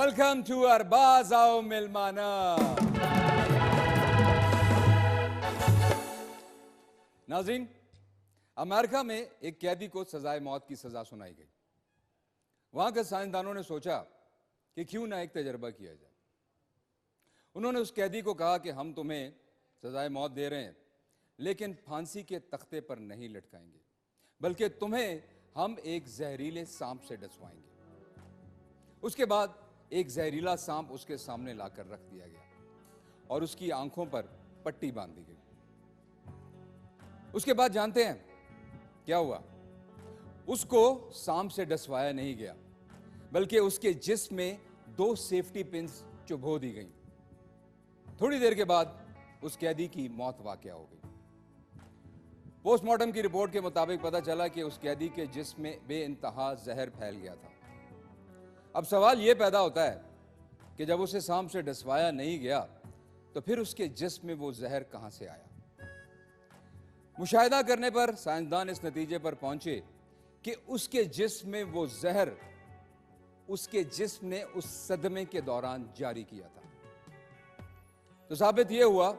Welcome to Arbaaz आओ मिलमाना। नाज़रीन, America में एक कैदी को सजाए मौत की सजा सुनाई गई। वहां के साइंसदानों ने सोचा कि क्यों ना एक तजर्बा किया जाए। उन्होंने उस कैदी को कहा कि हम तुम्हें सजाए मौत दे रहे हैं, लेकिन फांसी के तख्ते पर नहीं लटकाएंगे, बल्कि तुम्हें हम एक जहरीले सांप से डसवाएंगे। उसके बाद एक जहरीला सांप उसके सामने लाकर रख दिया गया और उसकी आंखों पर पट्टी बांध दी गई। उसके बाद जानते हैं क्या हुआ? उसको सांप से डसवाया नहीं गया, बल्कि उसके जिस्म में 2 सेफ्टी पिन्स चुभो दी गई। थोड़ी देर के बाद उस कैदी की मौत वाकया हो गई। पोस्टमार्टम की रिपोर्ट के मुताबिक पता चला कि उस कैदी के जिस्म में बेइंतहा जहर फैल गया था। अब सवाल यह पैदा होता है कि जब उसे सांप से डसवाया नहीं गया तो फिर उसके जिस्म में वो जहर कहां से आया? मुशाहिदा करने पर साइंसदान इस नतीजे पर पहुंचे कि उसके जिस्म में वो जहर उसके जिस्म ने उस सदमे के दौरान जारी किया था। तो साबित यह हुआ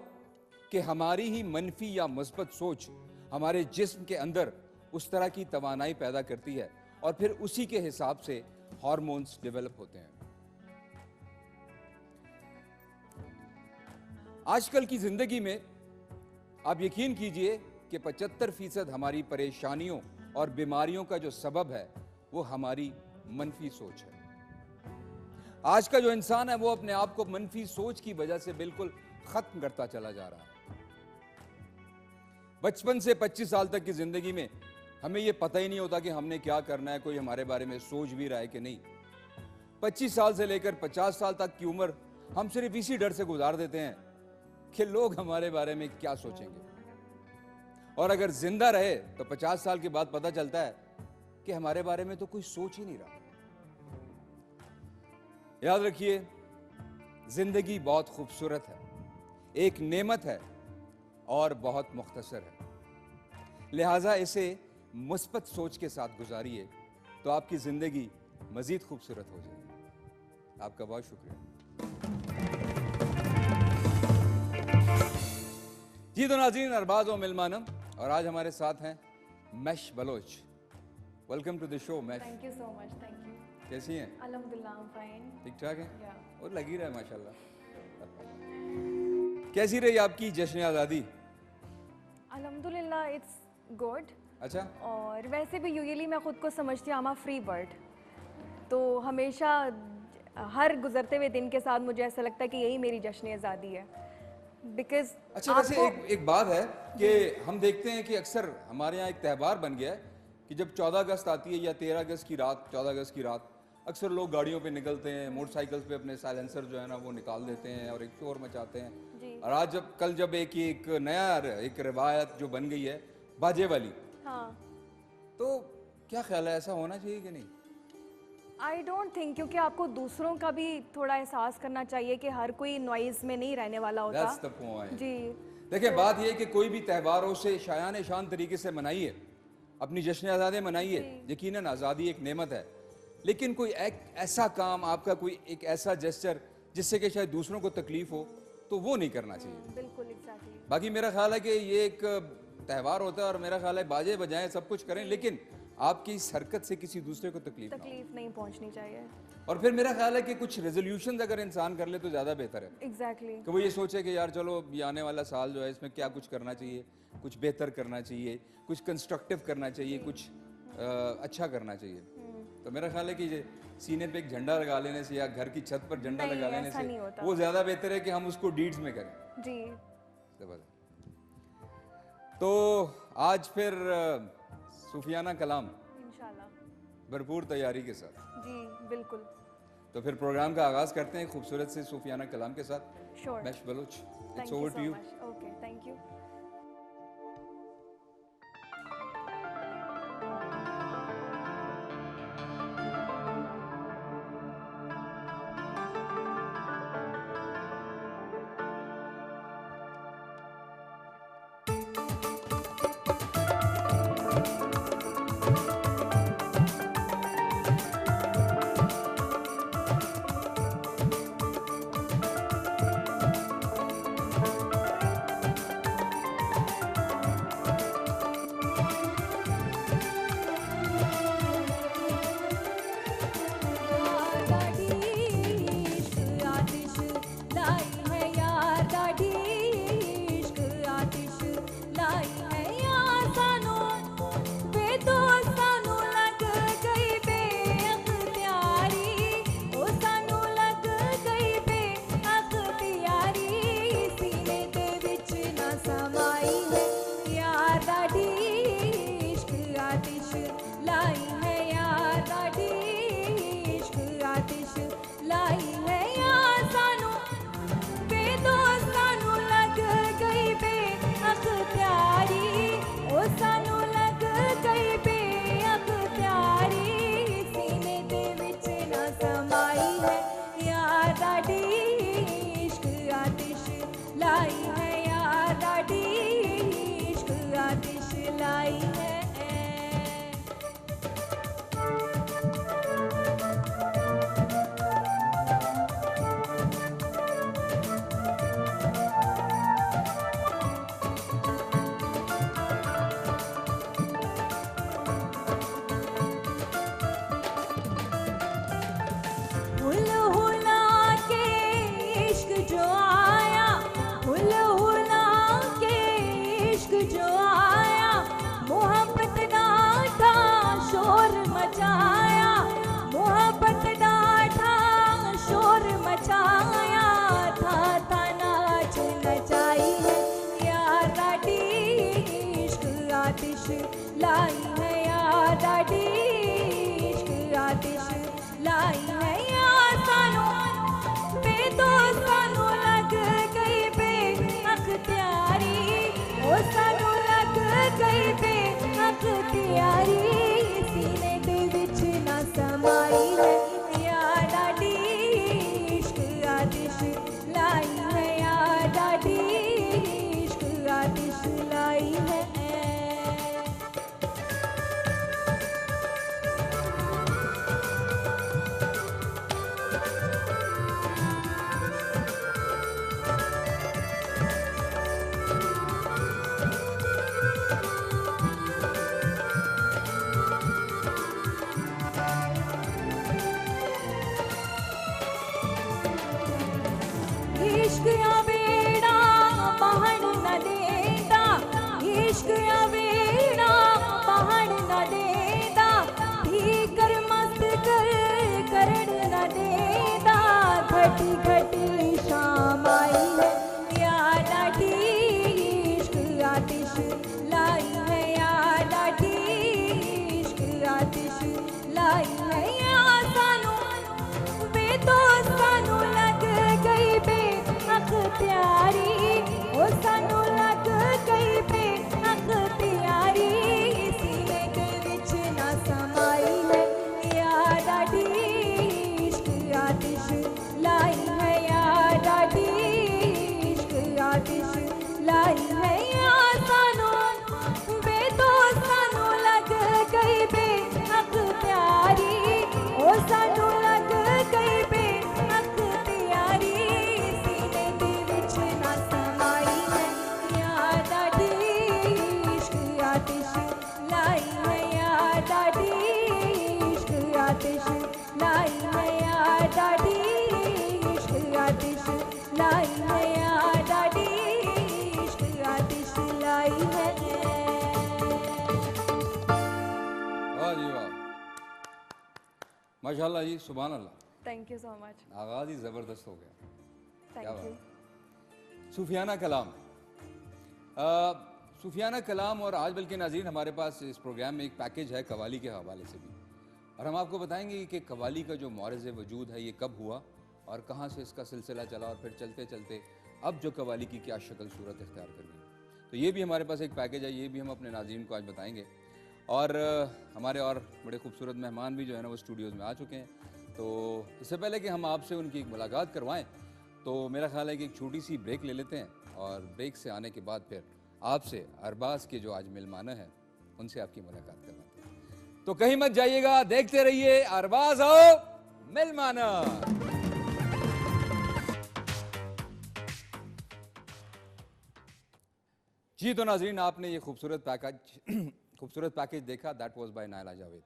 कि हमारी ही मनफी या मुस्बत सोच हमारे जिस्म के अंदर उस तरह की तवानाई पैदा करती है और फिर उसी के हिसाब से हार्मोन्स डेवलप होते हैं। आजकल की जिंदगी में आप यकीन कीजिए कि 75% हमारी परेशानियों और बीमारियों का जो सबब है वो हमारी मनफी सोच है। आज का जो इंसान है वो अपने आप को मनफी सोच की वजह से बिल्कुल खत्म करता चला जा रहा है। बचपन से 25 साल तक की जिंदगी में हमें यह पता ही नहीं होता कि हमने क्या करना है, कोई हमारे बारे में सोच भी रहा है कि नहीं। 25 साल से लेकर 50 साल तक की उम्र हम सिर्फ इसी डर से गुजार देते हैं कि लोग हमारे बारे में क्या सोचेंगे, और अगर जिंदा रहे तो 50 साल के बाद पता चलता है कि हमारे बारे में तो कोई सोच ही नहीं रहा। याद रखिए, जिंदगी बहुत खूबसूरत है, एक नेमत है और बहुत मुख्तसर है, लिहाजा इसे मुस्बत सोच के साथ गुजारिए तो आपकी जिंदगी मजीद खूबसूरत हो जाएगी। आपका बहुत शुक्रिया। जी तो नाज़रीन, अरबाज व मिलमानम, और आज हमारे साथ हैं Mash Baloch. Welcome to the show Mash. Thank you so much. Thank you. कैसी हैं? अल्हम्दुलिल्लाह, आई एम फाइन। ठीक ठाक हैं? Yeah. और लगी रहा है माशाल्लाह। कैसी रही आपकी जश्न आज़ादी? अल्हम्दुलिल्लाह, इट्स गुड। अच्छा। और वैसे भी यूजुअली मैं खुद को समझती हूँ I am a free bird, तो हमेशा हर गुजरते हुए दिन के साथ मुझे ऐसा लगता है कि यही मेरी जश्न आज़ादी है। बिकॉज अच्छा, वैसे एक बात है कि हम देखते हैं कि अक्सर हमारे यहाँ एक त्यौहार बन गया है कि जब 14 अगस्त आती है या 13 अगस्त की रात, 14 अगस्त की रात, अक्सर लोग गाड़ियों पे निकलते हैं, मोटरसाइकिल्स पे अपने साइलेंसर जो है ना वो निकाल देते हैं और एक शोर मचाते हैं। और आज कल जब एक नया एक रिवायत जो बन गई है बाजे वाली, हाँ, तो क्या ख्याल है, ऐसा होना चाहिए कि नहीं? आई डोंट थिंक, क्योंकि आपको दूसरों का भी थोड़ा एहसास करना चाहिए कि हर कोई नॉइज में नहीं रहने वाला होता। That's the point. जी देखिए, बात यह है कि कोई भी त्यौहारों से शायान शान तरीके से मनाइए, अपनी जश्न आज़ादी मनाइए। यकीनन आज़ादी एक नेमत है, लेकिन कोई एक ऐसा काम, आपका कोई एक ऐसा जेस्चर जिससे कि शायद दूसरों को तकलीफ हो, तो वो नहीं करना चाहिए। बिल्कुल, एग्जैक्टली। बाकी मेरा ख्याल है कि ये एक त्यौहार होता है और मेरा ख्याल है बाजे बजाएं, सब कुछ करें, लेकिन आपकी इस हरकत से किसी दूसरे को तकलीफ नहीं पहुंचनी चाहिए। और फिर मेरा ख्याल है कि कुछ रेजोल्यूशन अगर इंसान कर ले तो ज़्यादा बेहतर है। एग्जैक्टली। कि वो ये सोचे कि यार चलो ये आने वाला साल जो है इसमें क्या कुछ करना चाहिए, कुछ बेहतर करना चाहिए, कुछ कंस्ट्रक्टिव करना चाहिए, कुछ अच्छा करना चाहिए। तो मेरा ख्याल है कि ये सीने पे एक झंडा लगा लेने से या घर की छत पर झंडा लगा लेने से वो ज़्यादा बेहतर है कि हम उसको डीड्स में करें। जी। तो आज फिर सूफियाना कलाम इंशाल्लाह भरपूर तैयारी के साथ। जी बिल्कुल। तो फिर प्रोग्राम का आगाज करते हैं खूबसूरत से सूफियाना कलाम के साथ। Sure. Mash Baloch, it's over to you. Okay, thank you. यार दाढ़ी इश्क आतिश लाई है, यार दाढ़ी इश्क आतिश लाई है। यार सानू बेदोस्तानू लग गई बेअख्तियारी, ओ सानू लग गई बेअख्तियारी, सीने दे विच ना समाई है। यार दाढ़ी इश्क आतिश लाई है, यार दाढ़ी इश्क आतिश लाई है। हुल हुला के इश्क जो आया, हुल हुला के इश्क जो आया, मोहब्बत डांटा शोर मचाया, मोहब्बत डांटा शोर मचाया, था नाच नचाई है। यार दाढ़ी इश्क आतिश लाई है, यार दाढ़ी इश्क आतिश लाई है। यार सानू बेदोस्तानू लग गई बेअख्तियारी, ओ सानू लग गई बेअख्तियारी, सीने दे विच ना समाई है। यार दाढ़ी इश्क आतिश लाई है, यार दाढ़ी इश्क आतिश लाई है। इश्क या बेड़ा पहाड़ न देता, इश्क या बेड़ा पहाड़ न देता, ठीक कर मस्त कर करड़ न देता, घटी घटी शाम आई है। यार दाढ़ी इश्क आतिश लाई है, यार दाढ़ी इश्क आतिश लाई है। यार सानू बेदोस्तानू लग गई बेअख्तियारी, ओ सानू लग गई बेअख्तियारी, सीने दे विच ना समाई है। यार दाढ़ी इश्क आतिश लाई है, यार दाढ़ी इश्क आतिश लाई है। यार सानू बेदोस्तानू लग गई बेअख्तियारी, ओ सानू लग गई बेअख्तियारी, सीने दे विच ना समाई है। यार दाढ़ी इश्क आतिश लाई है, यार दाढ़ी इश्क आतिश लाई है, यार दाढ़ी इश्क आतिश लाई है, यार दाढ़ी इश्क आतिश लाई है। वाह जी वाह, माशाल्लाह जी, सुभान अल्लाह। Thank you so much. आगाज ही ज़बरदस्त हो गया। क्या थैंक बात यू। है। सूफियाना कलाम, सूफियाना कलाम। और आज बल्कि नाज़रीन हमारे पास इस प्रोग्राम में एक पैकेज है कवाली के हवाले से भी, और हम आपको बताएंगे कि कवाली का जो मौरज़ वजूद है ये कब हुआ और कहाँ से इसका सिलसिला चला, और फिर चलते चलते अब जो कवाली की क्या शक्ल सूरत इख्तियार कर गई। तो ये भी हमारे पास एक पैकेज है, ये भी हम अपने नाज़रीन को आज बताएंगे। और हमारे और बड़े खूबसूरत मेहमान भी जो है ना वो स्टूडियोज़ में आ चुके हैं। तो इससे पहले कि हम आपसे उनकी एक मुलाकात करवाएं, तो मेरा ख्याल है कि एक छोटी सी ब्रेक ले लेते हैं, और ब्रेक से आने के बाद फिर आपसे अरबाज के जो आज मेहमान हैं उनसे आपकी मुलाकात करवाते हैं। तो कहीं मत जाइएगा, देखते रहिए अरबाज आओ मेहमाना। जी तो नाज़रीन, आपने ये खूबसूरत पैकेज देखा, that was by Naila Javed.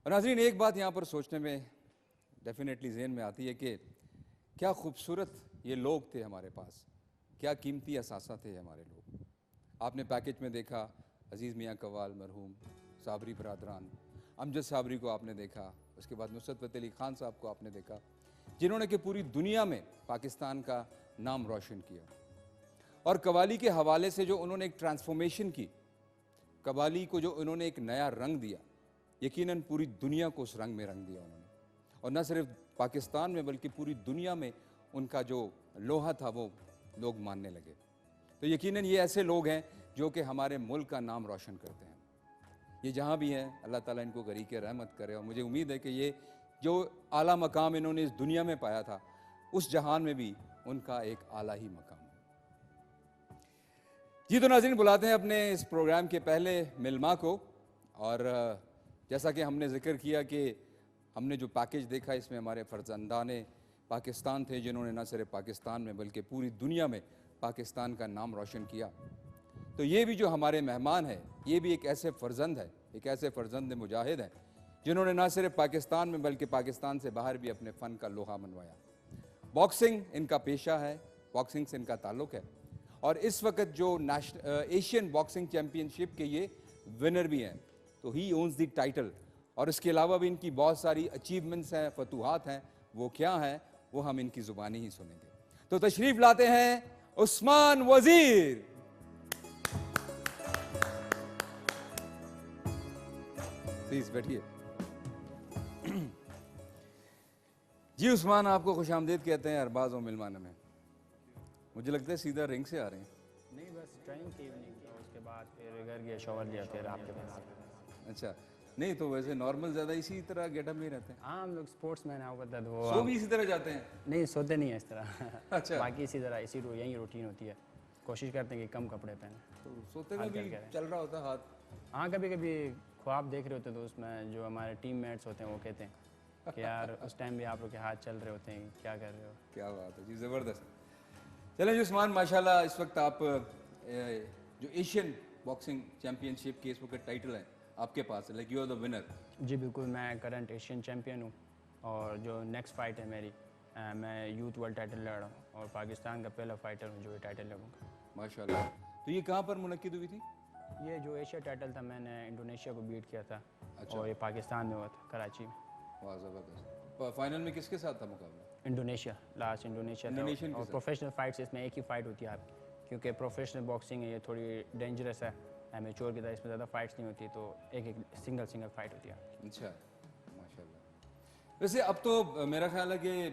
और नाज़रीन, एक बात यहाँ पर सोचने में डेफिनेटली जहन में आती है कि क्या खूबसूरत ये लोग थे हमारे पास, क्या कीमती असासा थे हमारे लोग। आपने पैकेज में देखा अजीज़ मियाँ कव्वाल मरहूम, साबरी बरादरान, अमजद साबरी को आपने देखा, उसके बाद नुसरत फ़तेह अली खान साहब को आपने देखा, जिन्होंने कि पूरी दुनिया में पाकिस्तान का नाम रोशन किया। और कवाली के हवाले से जो उन्होंने एक ट्रांसफॉर्मेशन की, कवाली को जो उन्होंने एक नया रंग दिया, यकीनन पूरी दुनिया को उस रंग में रंग दिया उन्होंने। और न सिर्फ पाकिस्तान में बल्कि पूरी दुनिया में उनका जो लोहा था वो लोग मानने लगे। तो यकीनन ये ऐसे लोग हैं जो कि हमारे मुल्क का नाम रोशन करते हैं। ये जहाँ भी हैं अल्लाह ताला इनको गरीक रहमत करे, और मुझे उम्मीद है कि ये जो आला मकाम इन्होंने इस दुनिया में पाया था, उस जहान में भी उनका एक आला ही मकाम है। जी तो नाज़रीन, बुलाते हैं अपने इस प्रोग्राम के पहले मिलमा को। और जैसा कि हमने जिक्र किया कि हमने जो पैकेज देखा, इसमें हमारे फर्जंदाने पाकिस्तान थे जिन्होंने न सिर्फ पाकिस्तान में बल्कि पूरी दुनिया में पाकिस्तान का नाम रोशन किया। तो ये भी जो हमारे मेहमान हैं, ये भी एक ऐसे फ़र्जंद है, एक ऐसे फ़र्जंद मुजाहिद हैं जिन्होंने न सिर्फ पाकिस्तान में बल्कि पाकिस्तान से बाहर भी अपने फ़न का लोहा मनवाया। बॉक्सिंग इनका पेशा है, बॉक्सिंग से इनका ताल्लुक़ है, और इस वक्त जो एशियन बॉक्सिंग चैम्पियनशिप के ये विनर भी हैं। तो ही ओन्स द टाइटल। और इसके अलावा भी इनकी बहुत सारी अचीवमेंट्स हैं, फतूहात हैं। वो क्या हैं वो हम इनकी ज़ुबानी ही सुनेंगे। तो तशरीफ़ लाते हैं उस्मान वज़ीर। प्लीज़ बैठिए। जी उस्मान, आपको खुशामदीद कहते हैं अरबाज और मिलमाना में। मुझे लगता है सीधा रिंग से आ रहे हैं। नहीं, बस ट्रेनिंग की इवनिंग, तो उसके बाद फिर घर गया, शॉवर लिया, फिर आपके पास। अच्छा, नहीं तो वैसे नॉर्मल ज़्यादा इसी तरह गेटअप में ही रहते हैं। हाँ, हम लोग स्पोर्ट्स मैन है, बता दो। सो भी इसी तरह जाते हैं? नहीं, सोते नहीं है इस तरह। अच्छा। बाकी इसी तरह यही रूटीन होती है। कोशिश करते हैं कि कम कपड़े पहने। तो सोते में भी चल रहा होता हाथ? हाँ, कभी कभी ख्वाब देख रहे होते तो उसमें जो हमारे टीम मेट्स होते हैं वो कहते हैं कि यार उस टाइम भी आप लोग के हाथ चल रहे होते हैं, क्या कर रहे हो। क्या बात है जी, ज़बरदस्त। चलें जी उस्मान, माशाल्लाह इस वक्त आप जो एशियन बॉक्सिंग चैम्पियनशिप के इस वक्त टाइटल है आपके पास है, like you are the winner. जी बिल्कुल, मैं करंट एशियन चैम्पियन हूँ, और जो नेक्स्ट फाइट है मेरी, मैं यूथ वर्ल्ड टाइटल लड़ रहा हूँ, और पाकिस्तान का पहला फाइटर हूँ जो ये टाइटल लड़ूंगा। माशाल्लाह। तो ये कहाँ पर मुनक्किद हुई थी? ये जो एशिया टाइटल था, मैंने इंडोनेशिया को बीट किया था। अच्छा। और ये पाकिस्तान में हुआ था, कराची में। वाह, ज़बरदस्त। फाइनल में किसके साथ था मुकाबला? इंडोनेशिया, लास्ट इंडोनेशिया इंडोनेशियन था। के और साथ? प्रोफेशनल फाइट्स इसमें एक ही फाइट होती है आपकी, क्योंकि प्रोफेशनल बॉक्सिंग है, ये थोड़ी डेंजरस है, एमेच्योर की तरह इसमें ज़्यादा फाइट्स नहीं होती, तो एक सिंगल फाइट होती है। अच्छा, माशाल्लाह। वैसे अब तो मेरा ख्याल है कि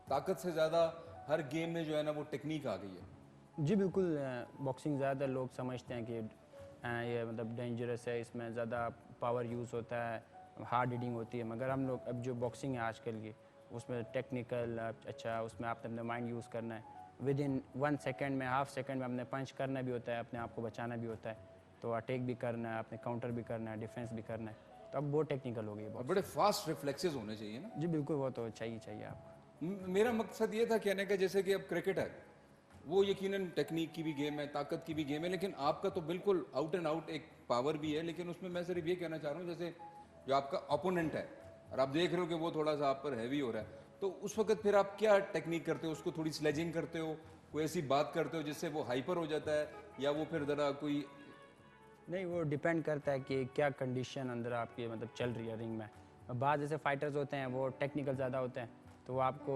ताकत से ज़्यादा हर गेम में जो है ना वो टेक्निक आ गई है। जी बिल्कुल, बॉक्सिंग ज़्यादातर लोग समझते हैं कि ये मतलब डेंजरस है, इसमें ज़्यादा पावर यूज़ होता है, हार्ड हिटिंग होती है। मगर हम लोग अब जो बॉक्सिंग है आजकल की, उसमें टेक्निकल अच्छा, उसमें आपने अपना माइंड यूज़ करना है। विद इन 1 सेकेंड में, हाफ सेकेंड में अपने पंच करना भी होता है, अपने आप को बचाना भी होता है, तो अटैक भी करना है, अपने काउंटर भी करना है, डिफेंस भी करना है। तो अब वो टेक्निकल हो गई है और बड़े फास्ट रिफ्लेक्सेस होने चाहिए ना। जी बिल्कुल, वो तो चाहिए आपको। मेरा मकसद ये था कहने का, जैसे कि अब क्रिकेट है, वो यकीनन टेक्निक की भी गेम है, ताकत की भी गेम है, लेकिन आपका तो बिल्कुल आउट एंड आउट एक पावर भी है। लेकिन उसमें मैं सिर्फ ये कहना चाह रहा हूँ, जैसे जो आपका ओपोनेंट है और आप देख रहे हो कि वो थोड़ा सा आप पर हैवी हो रहा है, तो उस वक्त फिर आप क्या टेक्निक करते हो? उसको थोड़ी स्लेजिंग करते हो, कोई ऐसी बात करते हो जिससे वो हाइपर हो जाता है, या वो फिर ज़रा कोई? नहीं, वो डिपेंड करता है कि क्या कंडीशन अंदर आपकी मतलब चल रही है रिंग में। बाद जैसे फाइटर्स होते हैं वो टेक्निकल ज़्यादा होते हैं, तो वो आपको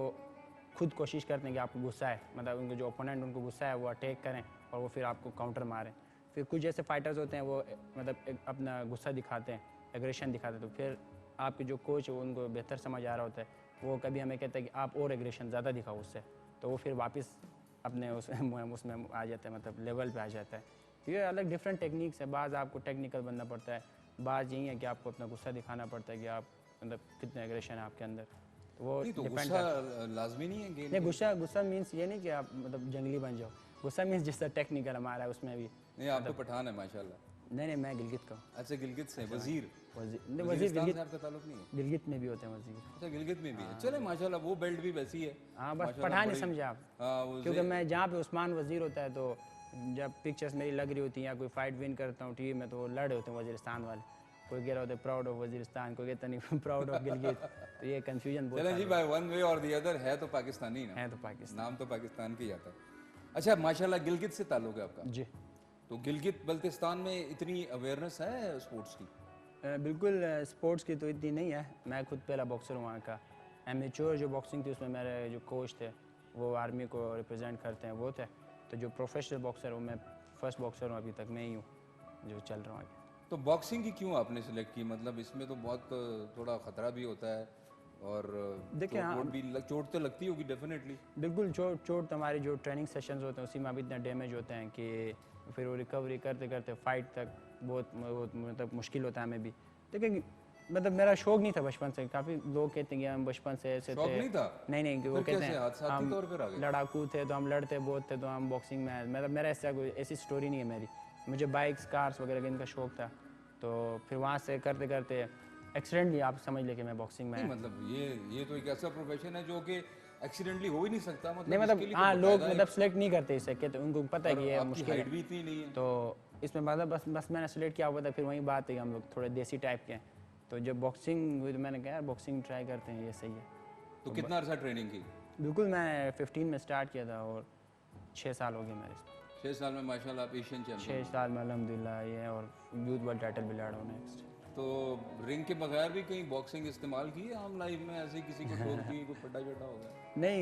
खुद कोशिश करते हैं कि आपको गुस्सा है, मतलब उनके जो ओपोनेंट उनको गुस्सा है वो अटैक करें और वो फिर आपको काउंटर मारें। फिर कुछ जैसे फाइटर्स होते हैं वो मतलब अपना गुस्सा दिखाते हैं, एग्रेशन दिखाते हैं, तो फिर आपके जो कोच है उनको बेहतर समझ आ रहा होता है, वो कभी हमें कहता है कि आप और एग्रेशन ज़्यादा दिखाओ उससे, तो वो फिर वापस अपने उसमें आ जाता है, मतलब लेवल पे आ जाता है। तो ये अलग डिफरेंट टेक्निक्स है। बाज़ आपको टेक्निकल बनना पड़ता है, बाज़ यही है कि आपको अपना गुस्सा दिखाना पड़ता है कि आप मतलब कितने एग्रेशन है आपके अंदर, तो वो नहीं तो डिपेंड गुस्सा करता है। लाजमी नहीं है गेम नहीं, में। गुस्सा मीन्स ये नहीं कि आप मतलब जंगली बन जाओ। गुस्सा मीन्स जिस तरह टेक्निकल हमारा है उसमें भी। नहीं, आप तो पठान है माशाल्लाह। नहीं, मैं गिलगित का हूँ। अच्छा, गिलगित से वजीर? वजीर वजीरिस्तान गिलगित, से आपका ताल्लुक नहीं है? गिलगित में भी होते हैं वजीर। अच्छा, गिलगित में भी है। चले माशाल्लाह, वो बेल्ट भी वैसी है। हाँ, बस माशाल्लाह, पठान ही बड़ी- समझे आप। हाँ, वो क्योंकि मैं जहाँ पे उस्मान वजीर होता है, तो जब पिक्चर्स मेरी लग रही होती हैं या कोई फाइट विन करता हूँ टीवी में, तो वो लड़ रहे होते हैं वजीरिस्तान वाले। कोई कह रहा होता है प्राउड ऑफ वजीरिस्तान, कोई कहता नहीं प्राउड ऑफ गिलगित। तो ये कन्फ्यूजन बहुत चलें जी सारे भाई, वन वे और दी अदर है तो पाकिस्तानी ना, हैं, तो पाकिस्तान। नाम तो पाकिस्तान का ही आता है। अच्छा, माशाल्लाह गिलगित से ताल्लुक है आपका? जी तो गिलगित बल्तिस्तान में इतनी अवेयरनेस है स्पोर्ट्स की? बिल्कुल, स्पोर्ट्स की तो इतनी नहीं है। मैं खुद पहला बॉक्सर हूँ वहाँ का। एमेच्योर जो बॉक्सिंग थी उसमें मेरे जो कोच थे वो आर्मी को रिप्रेजेंट करते हैं वो थे, तो जो प्रोफेशनल बॉक्सर हूँ मैं फर्स्ट बॉक्सर हूँ अभी तक, मैं ही हूँ जो चल रहा हूँ आगे। तो बॉक्सिंग की क्यों आपने सेलेक्ट की? मतलब इसमें तो बहुत थोड़ा खतरा भी होता है और देखिए, हाँ, चोट तो लगती होगी डेफिनेटली। बिल्कुल चोट तो हमारे जो ट्रेनिंग सेशंस होते हैं उसी में अभी इतना डैमेज होते हैं कि फिर वो रिकवरी करते करते फाइट तक बहुत मतलब मुश्किल होता है हमें भी। देखिए मतलब मेरा शौक नहीं था बचपन से, काफ़ी लोग कहते हैं कि हम बचपन से ऐसे शौक थे। नहीं था? नहीं कि वो फिर कहते कैसे हैं हादसाती तौर पर आ गए? लड़ाकू थे तो हम लड़ते बहुत थे तो हम बॉक्सिंग में आए। मतलब मेरा ऐसा कोई ऐसी स्टोरी नहीं है मेरी। मुझे बाइक्स कार्स वगैरह का इनका शौक था, तो फिर वहाँ से करते करते एक्सीडेंटली आप समझ ले कि मैं बॉक्सिंग में नहीं आया। मतलब ये तो एक ऐसा प्रोफेशन है जो कि एक्सीडेंटली हो ही नहीं सकता। नहीं मतलब मतलब इसके लिए तो हाँ, लोग बाकायदा मतलब सेलेक्ट नहीं करते इसे, कहते उनको पता है और कि ये आपकी मुश्किल हाइट है। भी इतनी नहीं है। तो इसमें मतलब बस मैंने सेलेक्ट किया हुआ था। फिर वही बात है कि हम लोग थोड़े देसी टाइप के हैं, तो जब बॉक्सिंग हुई तो मैंने कहा यार बॉक्सिंग ट्राई करते हैं, ये सही है। तो कितना अर्सा ट्रेनिंग की? बिल्कुल, मैं 15 में स्टार्ट किया था और 6 साल हो गए मेरे इसमें। 6 साल में माशाल्लाह आप एशियन 6 चैंपियन। साल में अल्हम्दुलिल्लाह ये, और यूथ वर्ल्ड टाइटल भी लड़ा हूँ नेक्स्ट। तो रिंग के बगैर भी कहीं बॉक्सिंग इस्तेमाल की है आम लाइफ में? ऐसे किसी को ठोक दी, कोई फटा चटा हो गया? नहीं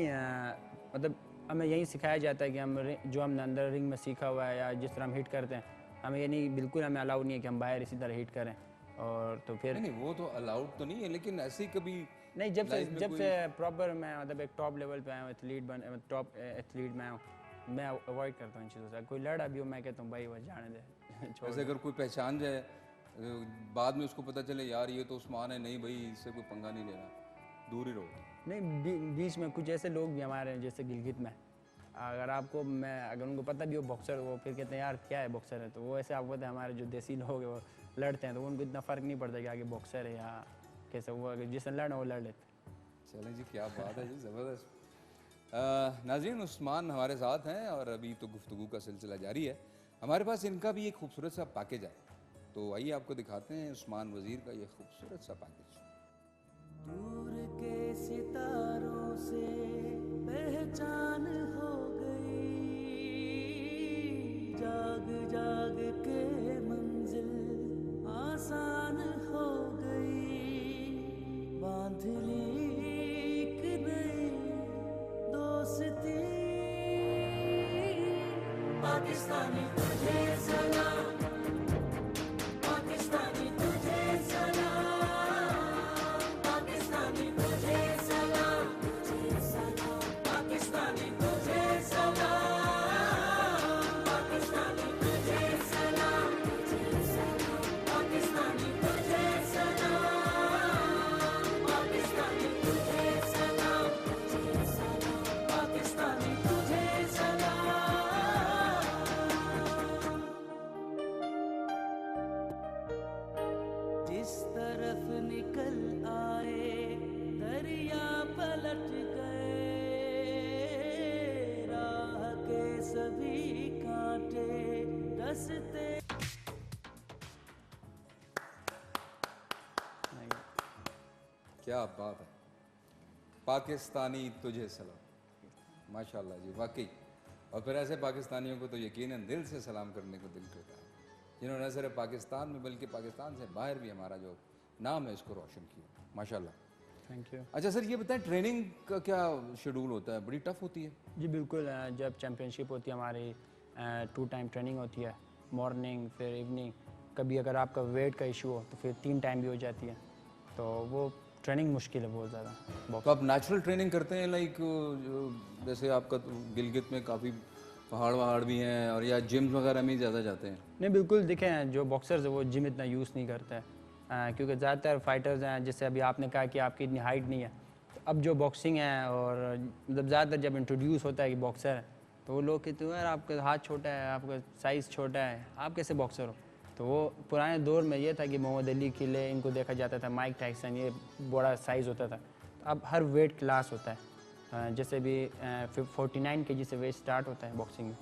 मतलब हमें यही सिखाया जाता है कि जो हमने अंदर रिंग में सीखा हुआ है या जिस तरह हम हिट करते हैं, हमें ये नहीं, बिल्कुल हमें अलाउ नहीं है कि हम बाहर इसी तरह हिट करें। और तो फिर नहीं वो तो अलाउड तो नहीं है, लेकिन ऐसे ही कभी नहीं, जब कोई से प्रॉपर मैं मतलब एक टॉप लेवल पे आया हूँ, टॉप एथलीट में आया हूँ, मैं अवॉइड करता हूँ इन चीज़ों से। कोई लड़ा भी हो मैं कहता हूँ भाई वो जाने दे छोड़ ऐसे अगर कोई पहचान जाए बाद में उसको पता चले यार ये तो उस्मान है, नहीं भाई इससे कोई पंगा नहीं लेना, दूर ही रहो। नहीं, बीच में कुछ ऐसे लोग भी हमारे हैं जैसे गिलगित में, अगर उनको पता भी हो बॉक्सर, वो फिर कहते हैं यार क्या है बॉक्सर है, तो वो ऐसे आपको पता है हमारे जो देसी लोग हैं वो लड़ते हैं, तो उनको इतना फ़र्क नहीं पड़ता कि आगे बॉक्सर है या कैसे, वो अगर जिसने लड़ना वो लड़ लेते। चलें जी, क्या बात है जी, ज़बरदस्त। नाज़रीन, उस्मान हमारे साथ हैं और अभी तो गुफ्तगू का सिलसिला जारी है। हमारे पास इनका भी एक खूबसूरत सा पैकेज है, तो आइए आपको दिखाते हैं उस्मान वज़ीर का ये खूबसूरत सा पैकेज। दूर के सितारों से पहचान हो गई, जाग जाग के मंजिल आसान हो गई, बांध ली एक नई दोस्ती, पाकिस्तानी तुझे सलाम, पाकिस्तानी तुझे सलाम, पाकिस्तानी तुझे सलाम, पाकिस्तानी तुझे सलाम, पाकिस्तानी तुझे सलाम, पाकिस्तानी तुझे सलाम, पाकिस्तानी तुझे सलाम, पाकिस्तानी तुझे सलाम। जिस तरफ निकल आए दरिया पलट गए, राह के सभी कांटे डसते। क्या बात है, पाकिस्तानी तुझे सलाम, माशाल्लाह जी, वाकई। और फिर ऐसे पाकिस्तानियों को तो यकीनन दिल से सलाम करने को दिल करता है, जिन्होंने न सिर्फ पाकिस्तान में बल्कि पाकिस्तान से बाहर भी हमारा जो नाम है इसको रोशन किया, माशाल्लाह। Thank you. अच्छा सर, ये बताएं ट्रेनिंग का क्या शेड्यूल होता है? बड़ी टफ होती है? जी बिल्कुल, जब चैम्पियनशिप होती है हमारी 2 टाइम ट्रेनिंग होती है, मॉर्निंग फिर इवनिंग। कभी अगर आपका वेट का इशू हो तो फिर 3 टाइम भी हो जाती है, तो वो ट्रेनिंग मुश्किल है बहुत ज़्यादा। तो आप नेचुरल ट्रेनिंग करते हैं लाइक जैसे आपका तो गिलगित में काफ़ी पहाड़ वहाड़ भी हैं, और या जिम वगैरह में ही ज़्यादा जाते हैं? नहीं बिल्कुल, देखें जो बॉक्सर्स है वो जिम इतना यूज़ नहीं करता है, क्योंकि ज़्यादातर फाइटर्स हैं, जैसे अभी आपने कहा कि आपकी इतनी हाइट नहीं है, तो अब जो बॉक्सिंग है और मतलब ज़्यादातर जब इंट्रोड्यूस होता है कि बॉक्सर है, तो वो लोग कहते हैं यार आपका हाथ छोटा है, आपका साइज़ छोटा है, आप कैसे बॉक्सर हो। तो वो पुराने दौर में ये था कि मोहम्मद अली किले इनको देखा जाता था, माइक टाइसन, ये बड़ा साइज़ होता था। तो अब हर वेट क्लास होता है, जैसे भी 49 केजी से वेट स्टार्ट होता है बॉक्सिंग में,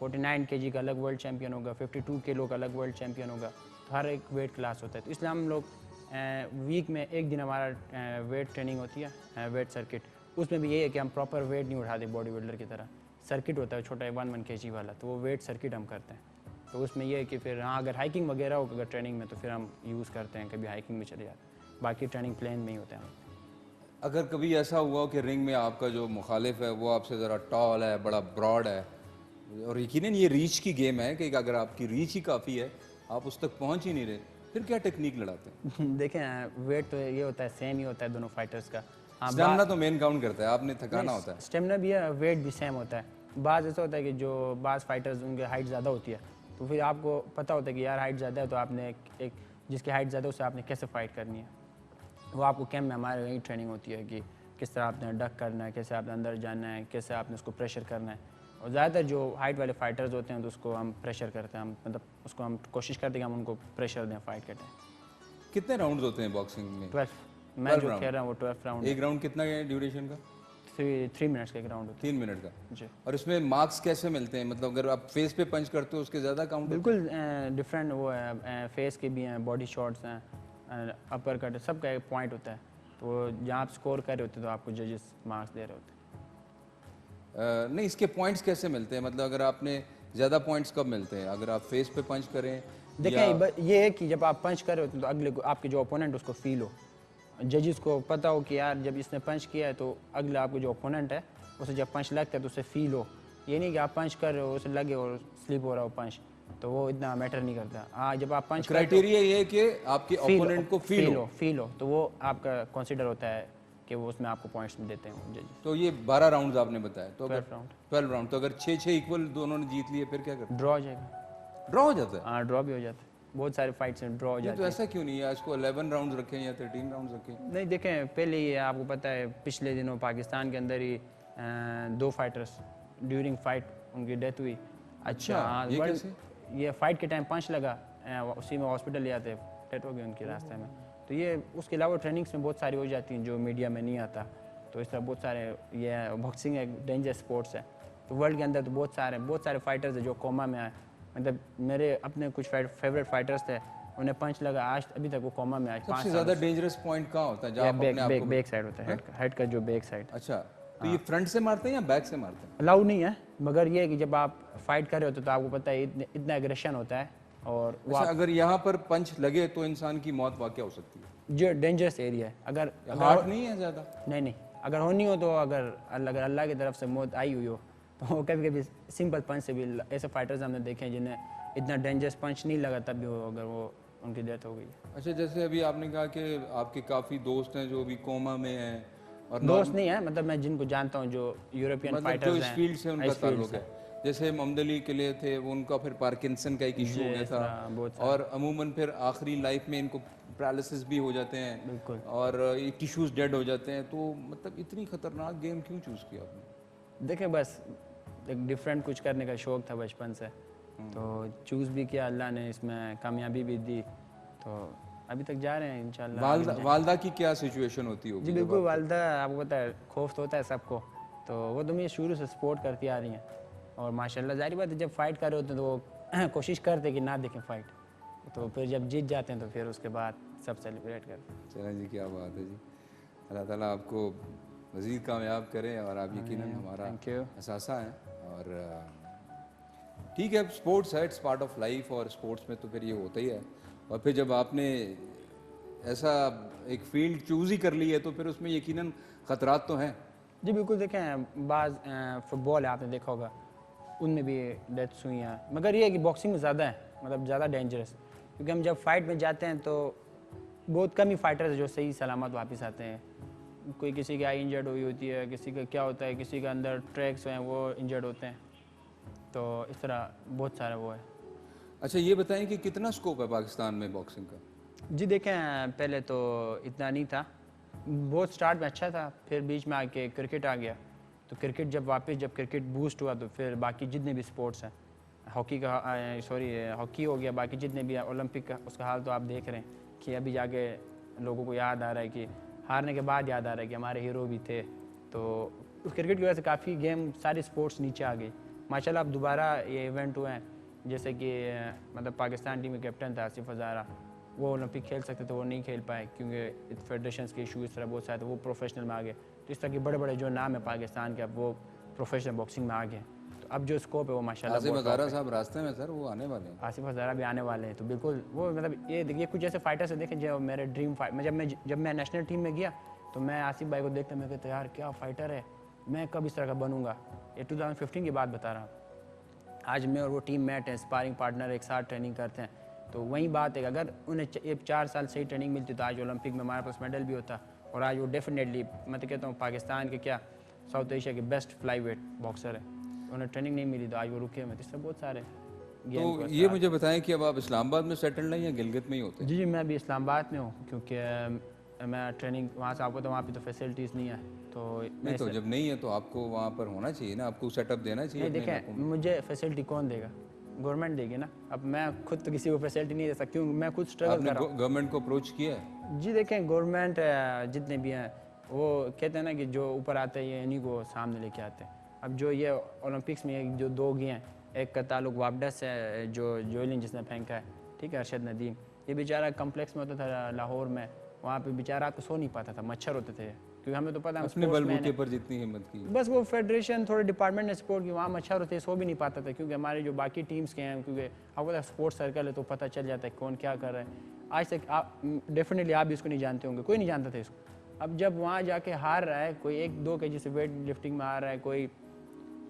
49 केजी का अलग वर्ल्ड चैम्पियन होगा, 52 किलो का अलग वर्ल्ड चैम्पियन होगा, तो हर एक वेट क्लास होता है। तो इसलिए हम लोग वीक में एक दिन हमारा वेट ट्रेनिंग होती है, वेट सर्किट। उसमें भी ये है कि हम प्रॉपर वेट नहीं उठाते बॉडी बिल्डर की तरह, सर्किट होता है छोटा 1 केजी वाला, तो वो वेट सर्किट हम करते हैं। तो उसमें ये है कि फिर हाँ अगर हाइकिंग वगैरह हो अगर ट्रेनिंग में, तो फिर हम यूज़ करते हैं, कभी हाइकिंग में चले जाते हैं, बाकी ट्रेनिंग प्लान में ही होते हैं हम। अगर कभी ऐसा हुआ हो कि रिंग में आपका जो मुखालिफ है वो आपसे ज़रा टॉल है, बड़ा ब्रॉड है, और यकीनन ये रीच की गेम है कि अगर आपकी रीच ही काफ़ी है, आप उस तक पहुंच ही नहीं रहे, फिर क्या टेक्निक लड़ाते हैं? देखें वेट तो ये होता है, सेम ही होता है दोनों फाइटर्स का। हाँ, स्टैमिना तो मेन काउंट करता है, आपने थकाना होता है। स्टेमिना भी है, वेट भी सेम होता है। बाज़ ऐसा होता है कि जो बाज़ फाइटर्स उनके हाइट ज़्यादा होती है, तो फिर आपको पता होता है कि यार हाइट ज़्यादा है, तो आपने एक जिसकी हाइट ज़्यादा है उससे आपने कैसे फ़ाइट करनी है, वो आपको कैंप में हमारे वही ट्रेनिंग होती है कि किस तरह आपने डक करना है, कैसे आपने अंदर जाना है, कैसे आपने उसको प्रेशर करना है। और ज़्यादातर जो हाइट वाले फाइटर्स होते हैं तो उसको हम प्रेशर करते हैं, हम मतलब उसको हम कोशिश करते हैं कि हम उनको प्रेशर दें फाइट के टाइम। कितने राउंड्स होते हैं बॉक्सिंग में? 12 मैं 12 जो round। खेल रहा हूँ वो 12 राउंड, एक राउंड कितना है ड्यूरेशन का? 3 मिनट्स का एक राउंड होता 3 मिनट का। है जी। और इसमें मार्क्स कैसे मिलते हैं? मतलब अगर आप फेस पे पंच करते हो उसके ज़्यादा काउंट? बिल्कुल डिफरेंट वो है, फेस के भी हैं, बॉडी शॉट्स हैं, अपर कट, सबका एक पॉइंट होता है। तो जहाँ आप स्कोर कर रहे होते हैं तो आपको जजेस मार्क्स दे रहे होते हैं। नहीं, इसके पॉइंट्स कैसे मिलते हैं? मतलब अगर आपने ज़्यादा पॉइंट्स कब मिलते हैं? अगर आप फेस पे पंच करें देखें ये है कि जब आप पंच कर रहे होते हैं तो अगले को आपके जो ओपोनेंट उसको फील हो, जजेस को पता हो कि यार जब इसने पंच किया है तो अगला आपको जो ओपोनेंट है उसे जब पंच लगता है तो उसे फील हो। ये नहीं कि आप पंच कर रहे हो उसे लगे और स्लिप हो रहा हो पंच, तो वो इतना मैटर नहीं करता। हाँ, जब आप पंच क्राइटेरिया ये है कि आपके ओपोनेंट को फील हो। फील हो तो वो आपका कंसिडर होता है कि वो उसमें आपको पॉइंट्स देते हैं जजेस। तो ये 12 राउंड्स आपने बताया, तो अगर 12 राउंड 12 राउंड, तो अगर 6-6 इक्वल दोनों ने जीत लिए फिर क्या करते ड्रॉ हो जाएगा। हैं? ड्रॉ हो जाता है? हाँ, ड्रॉ भी हो जाता है, बहुत सारे फाइट्स में ड्रॉ हो ये जाते तो हैं। ऐसा क्यों नहीं है? इसको 11 राउंड्स रखें या 13 राउंड्स रखें? नहीं देखें, पहले ही आपको पता है पिछले दिनों पाकिस्तान के अंदर ही 2 फाइटर्स ड्यूरिंग फाइट उनकी डेथ हुई। अच्छा हाँ, ये कैसे? ये फाइट के टाइम पंच लगा, उसी में हॉस्पिटल ले आते, डेथ हो गई उनके रास्ते में। तो ये उसके अलावा ट्रेनिंग्स में बहुत सारी हो जाती हैं जो मीडिया में नहीं आता। तो इस तरह बहुत सारे, ये बॉक्सिंग एक डेंजर स्पोर्ट्स है, तो वर्ल्ड के अंदर तो बहुत सारे फाइटर्स हैं जो कोमा में आए। मतलब मेरे अपने कुछ फेवरेट फाइटर्स थे, उन्हें पंच लगा, आज अभी तक वो कोमा में आए। सबसे ज़्यादा डेंजरस पॉइंट कहाँ होता है जहाँ आप अपने आप को? बैक साइड होता है, हेड का जो बैक साइड। अच्छा, तो ये फ्रंट से मारते हैं या बैक से मारते हैं? अलाउ नहीं है, मगर ये है कि जब आप फाइट कर रहे होते तो आपको पता है इतना एग्रेशन होता है। और वो अच्छा, अगर यहाँ पर पंच लगे तो इंसान की मौत वाक़या हो सकती है? जो डेंजरस एरिया है, अगर हार्ट नहीं है ज़्यादा? नहीं, अगर होनी हो तो अगर अल्लाह की तरफ से मौत आई हुई हो तो कभी कभी सिंपल पंच से भी, ऐसे फाइटर्स हमने देखे हैं जिन्हें इतना डेंजरस पंच नहीं लगा तब भी वो अगर वो उनकी डेथ हो गई। अच्छा, जैसे अभी आपने कहा कि आपके काफ़ी दोस्त हैं जो अभी कोमा में हैं, और दोस्त नहीं है, मतलब मैं जिनको जानता हूँ जो यूरोपियन मतलब फाइटर्स जो हैं, इस फील्ड से उनका इस फील्ड ताल्लुक है। जैसे मोहम्मद अली के लिए थे, वो उनका फिर पार्किंसन का एक इशू हो गया इस तरह था, बहुत और अमूमन फिर आखिरी लाइफ में इनको पैरालिसिस भी हो जाते हैं, बिल्कुल। और ये टिश्यूज डेड हो जाते हैं। तो मतलब इतनी खतरनाक गेम क्यों चूज़ किया आपने? देखें बस एक डिफरेंट कुछ करने का शौक था बचपन से, तो चूज़ भी किया, अल्लाह ने इसमें कामयाबी भी दी, तो अभी तक जा रहे हैं इंशाल्लाह। वालदा की क्या सिचुएशन होती होगी? जी बिल्कुल, वालदा आपको पता है खौफ तो होता है सबको, तो वो तो मुझे शुरू से सपोर्ट करती आ रही हैं। और माशाल्लाह जारी बात है, जब फाइट कर रहे होते हैं तो वो कोशिश करते कि ना देखें फाइट, तो फिर जब जीत जाते हैं तो फिर उसके बाद सब सेलिब्रेट करते हैं। चलें जी, क्या बात है जी। अल्लाह ताला आपको मज़ीद कामयाब करें, और आप यकीनन हमारा थैंक यू। असासा हैं। और ठीक है, स्पोर्ट्स है, इट्स पार्ट ऑफ लाइफ, और स्पोर्ट्स में तो फिर ये होता ही है। और फिर जब आपने ऐसा एक फील्ड चूज़ ही कर ली है तो फिर उसमें यकीनन ख़तरात तो हैं। जी बिल्कुल, देखें बाज़ फुटबॉल है, आपने देखा होगा, उनमें भी डेथ्स हुई हैं, मगर ये है कि बॉक्सिंग में ज़्यादा है, मतलब ज़्यादा डेंजरस, क्योंकि हम जब फाइट में जाते हैं तो बहुत कम ही फाइटर्स जो सही सलामत वापस आते हैं। कोई किसी की आई इंजर्ड हुई होती है, किसी का क्या होता है, किसी के अंदर ट्रैक्स हैं वो इंजर्ड होते हैं, तो इस तरह बहुत सारा वो है। अच्छा, ये बताएं कि कितना स्कोप है पाकिस्तान में बॉक्सिंग का? जी देखें, पहले तो इतना नहीं था, बहुत स्टार्ट में अच्छा था, फिर बीच में आके क्रिकेट आ गया, तो क्रिकेट जब क्रिकेट बूस्ट हुआ तो फिर बाकी जितने भी स्पोर्ट्स हैं, हॉकी हो गया, बाकी जितने भी ओलंपिक का, उसका हाल तो आप देख रहे हैं कि अभी जाके लोगों को याद आ रहा है कि हारने के बाद याद आ रहा है कि हमारे हीरो भी थे। तो उस क्रिकेट की वजह से काफ़ी गेम, सारी स्पोर्ट्स नीचे आ गई। माशाल्लाह अब दोबारा ये इवेंट हुए हैं, जैसे कि मतलब पाकिस्तान टीम के कैप्टन था आसिफ हज़ारा, वो ओलंपिक खेल सकते थे, वो नहीं खेल पाए क्योंकि फेडरेशन के इशू इस तरह बहुत सारे थे, वो प्रोफेशनल में आ गए। तो इस तरह के बड़े बड़े जो नाम है पाकिस्तान के, अब वो प्रोफेशनल बॉक्सिंग में आ गए। तो अब जो स्कोप है वो माशाल्लाह आसिफ बहुत हज़ारा top है। साहब रास्ते में सर, वो आने वाले हैं। आसिफ हज़ारा भी आने वाले हैं, तो बिल्कुल वो मतलब ये देखिए कुछ ऐसे फाइटर्स है, देखें जो मेरे ड्रीम फाइट में, जब मैं नेशनल टीम में गया तो मैं आसिफ भाई को देखता, मैं कहता यार क्या फाइटर है, मैं कब इस तरह का बनूंगा। ये 2015 की बात बता रहा हूँ। आज मैं और वो टीम मेट हैं, स्पारिंग पार्टनर, एक साथ ट्रेनिंग करते हैं। तो वही बात है कि अगर उन्हें 4 साल सही ट्रेनिंग मिलती तो आज ओलंपिक में हमारे पास मेडल भी होता। और आज वो डेफिनेटली मैं तो कहता हूँ पाकिस्तान के क्या साउथ एशिया के बेस्ट फ्लाई वेट बॉक्सर है। उन्हें ट्रेनिंग नहीं मिली तो आज वो रुके हुए थे। इससे बहुत सारे तो ये मुझे बताएं कि अब आप इस्लामाबाद में सेटल हैं या गिलगित में ही होते हैं? जी मैं अभी इस्लामाबाद में हूँ, क्योंकि मैं ट्रेनिंग वहाँ से आपको तो वहाँ पे तो फैसिलिटीज़ नहीं है। तो नहीं, तो जब नहीं है तो आपको वहाँ पर होना चाहिए ना, आपको सेटअप देना चाहिए। नहीं देखें, मुझे फैसिलिटी कौन देगा? गवर्नमेंट देगी ना। अब मैं खुद तो किसी को फैसिलिटी नहीं दे सकता, क्यों? मैं खुद स्ट्रगल कर रहा हूँ। गवर्नमेंट को अप्रोच किया है? जी देखें, गवर्नमेंट जितने भी हैं वो कहते हैं ना कि जो ऊपर आते हैं ये इन्हीं को सामने लेके आते हैं। अब जो ये ओलंपिक्स में जो 2 गए हैं, एक का ताल्लुक वापडा से है जो जोलिन जिसने फेंका है, ठीक है, अरशद नदीम। ये बेचारा कम्प्लेक्स में होता था लाहौर में, वहाँ पे बेचारा रात को सो नहीं पाता था, मच्छर होते थे। क्योंकि हमें तो पता है अपने बलबूते पर जितनी हिम्मत की, बस वो फेडरेशन थोड़े डिपार्टमेंट ने सपोर्ट की, वहाँ मच्छर होते सो भी नहीं पाता था। क्योंकि हमारे जो बाकी टीम्स के हैं, क्योंकि आपको पता स्पोर्ट्स सर्कल है तो पता चल जाता है कौन क्या कर रहा है। आज तक आप डेफिनेटली आप भी इसको नहीं जानते होंगे, कोई नहीं जानता था इसको। अब जब वहाँ जाके हार रहा है कोई 1-2 केजी से वेट लिफ्टिंग में आ रहा है, कोई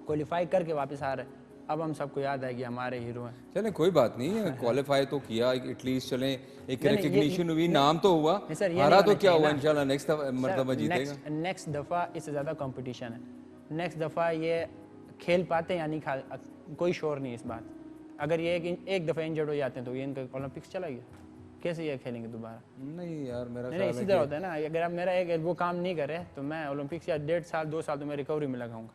क्वालिफाई करके वापस आ रहा है, अब हम सबको याद है कि हमारे हीरो हैं। चलें कोई बात नहीं है, क्वालिफाई तो किया एटलीस्ट, चलें एक रिकग्निशन हुई, नाम तो हुआ, हारा तो क्या हुआ, इंशाल्लाह नेक्स्ट मरतबा जीतेगा। नेक्स्ट दफ़ा इससे ज़्यादा कंपटीशन है। नेक्स्ट दफ़ा ये खेल पाते हैं या नहीं कोई शोर नहीं इस बात। अगर ये एक दफ़ा इंजर्ड हो जाते हैं तो ये इनका ओलंपिक्स चला गया, कैसे ये खेलेंगे दोबारा? नहीं यार, मेरा नहीं इसी तरह होता है ना। अगर आप मेरा एक वो काम नहीं करे तो मैं ओलंपिक्स या 1.5 साल 2 साल तो मैं रिकवरी में लगाऊंगा।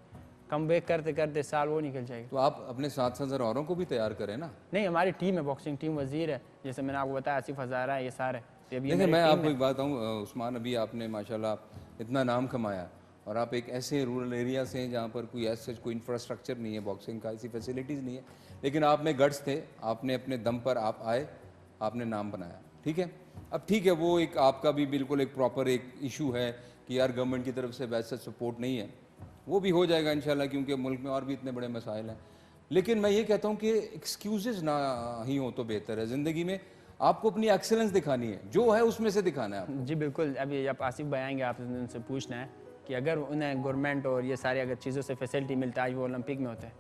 कम बैक करते करते साल वो निकल जाएगा। तो आप अपने साथ साथ ज़रा औरों को भी तैयार करें ना। नहीं, हमारी टीम है, बॉक्सिंग टीम, वजीर है, जैसे मैंने आपको बताया, आसिफ हज़ारा है, ये सारे। देखिए मैं आपको एक बात कहूँ उस्मान, अभी आपने माशाल्लाह इतना नाम कमाया और आप एक ऐसे रूरल एरिया से हैं जहाँ पर कोई ऐसा कोई इंफ्रास्ट्रक्चर नहीं है बॉक्सिंग का, ऐसी फैसिलिटीज़ नहीं है, लेकिन आप में गट्स थे, आपने अपने दम पर आप आए, आपने नाम बनाया, ठीक है। अब ठीक है, वो एक आपका भी बिल्कुल एक प्रॉपर एक इशू है कि यार गवर्नमेंट की तरफ से वैसा सपोर्ट नहीं है, वो भी हो जाएगा इंशाल्लाह, क्योंकि मुल्क में और भी इतने बड़े मसाइल हैं। लेकिन मैं ये कहता हूँ कि एक्सक्यूजेज ना ही हो तो बेहतर है। ज़िंदगी में आपको अपनी एक्सेलेंस दिखानी है, जो है उसमें से दिखाना है आपको। जी बिल्कुल। अभी आप आसिफ भाई आएंगे, आप उनसे पूछना है कि अगर उन्हें गवर्नमेंट और ये सारी अगर चीज़ों से फैसिलिटी मिलता है, आज वो ओलंपिक में होते हैं,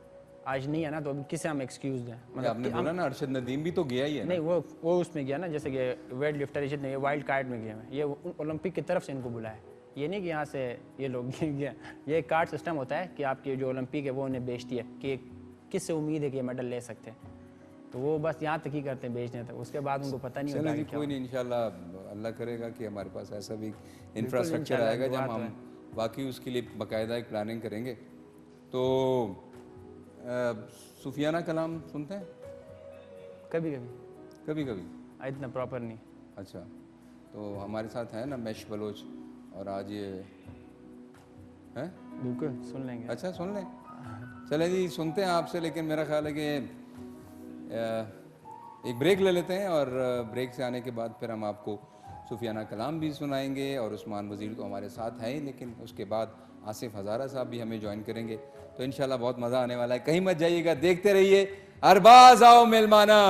आज नहीं है ना, तो अभी किसे हम एक्सक्यूज़ दें? मतलब आपने बोला ना अरशद नदीम भी तो गया ही है। नहीं, वो उसमें गया ना, जैसे कि वेट लिफ्टर जितने ये वाइल्ड कार्ड में गए हैं, ये ओलंपिक की तरफ से इनको बुलाया, ये नहीं कि यहाँ से ये लोग गए। ये एक कार्ड सिस्टम होता है कि आपकी जो ओलंपिक है वो उन्हें बेचती है कि किससे उम्मीद है कि ये मेडल ले सकते हैं, तो वो बस यहाँ तक ही करते हैं बेचने तक, उसके बाद उनको पता नहीं होता। कोई नहीं, इंशाल्लाह अल्लाह करेगा कि हमारे पास ऐसा भी इंफ्रास्ट्रक्चर आएगा जब हम बाकी उसके लिए बाकायदा एक प्लानिंग करेंगे। तो सुफियाना कलाम सुनते हैं? कभी कभी कभी कभी, इतना प्रॉपर नहीं। अच्छा, तो हमारे साथ है ना मैश बलोच, और आज ये हैं, बिल्कुल सुन लेंगे। अच्छा सुन लें, चले जी सुनते हैं आपसे, लेकिन मेरा ख्याल है कि एक ब्रेक ले लेते हैं और ब्रेक से आने के बाद फिर हम आपको सुफियाना कलाम भी सुनाएंगे और उस्मान वज़ीर तो हमारे साथ हैं ही, लेकिन उसके बाद आसिफ हज़ारा साहब भी हमें ज्वाइन करेंगे। तो इंशाल्लाह बहुत मज़ा आने वाला है, कहीं मत जाइएगा, देखते रहिए अरबाज आओ मेलमाना।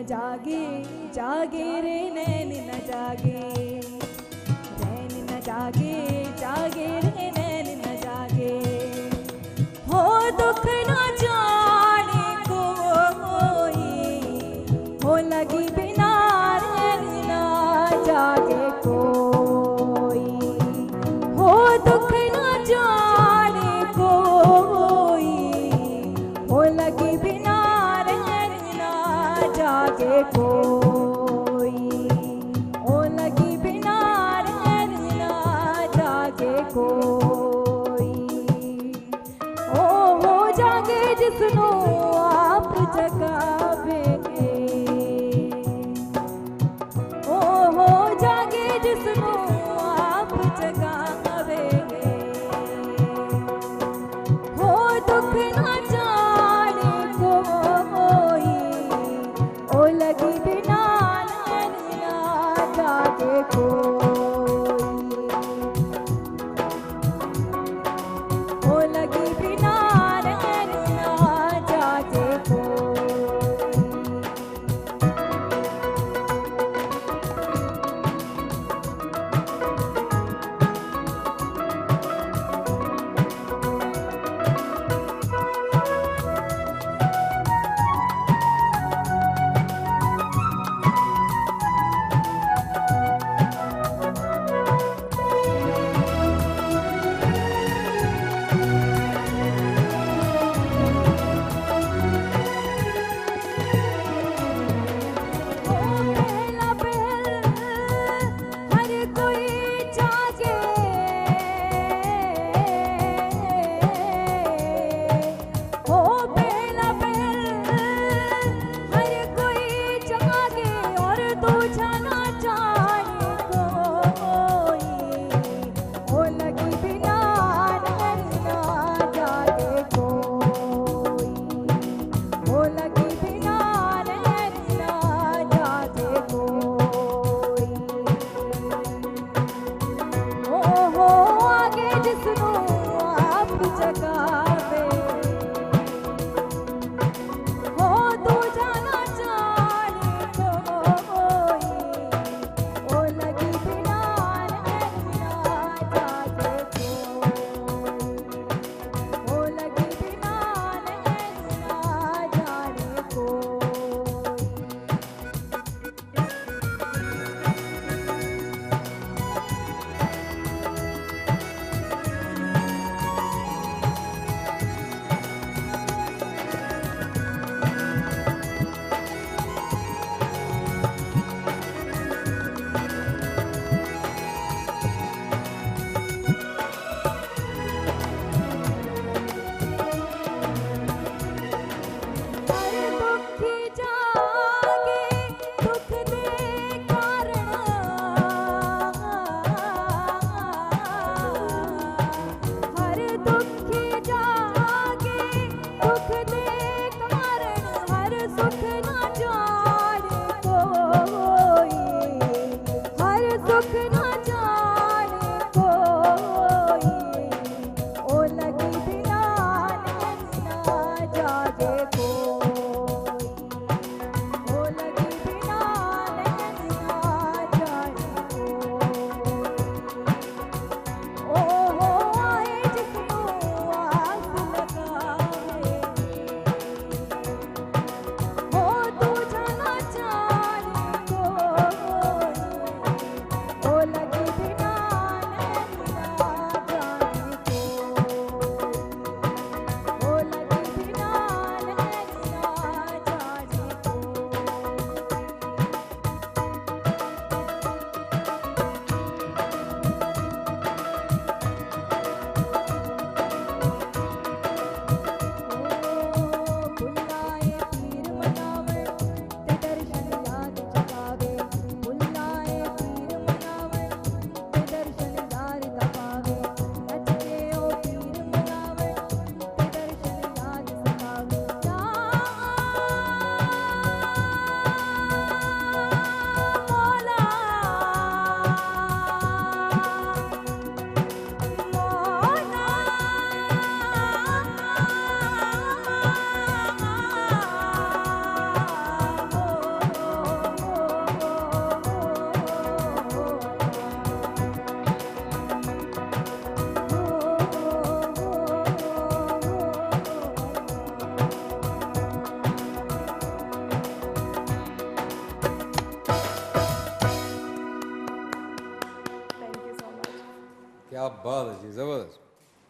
जागे जागे रे नैन न जागे, नैन न जागे जागे रे नैन न जागे, हो दुख न जाने कोई, हो लगी बिना नैन न जागे कोई, हो दुख न जाने कोई, हो लगी बिना नैन न जागे कोई, हो लगी बिना नैन न जागे कोई, ओ हो जागे जिसनो आप जगावेंगे, ओ हो जागे जिसनो आप जगावेंगे, हो दुख न जाने कोई, ओ लगी बिना नैन न जागे कोई, ओ लगी बिना नैन न जागे कोई।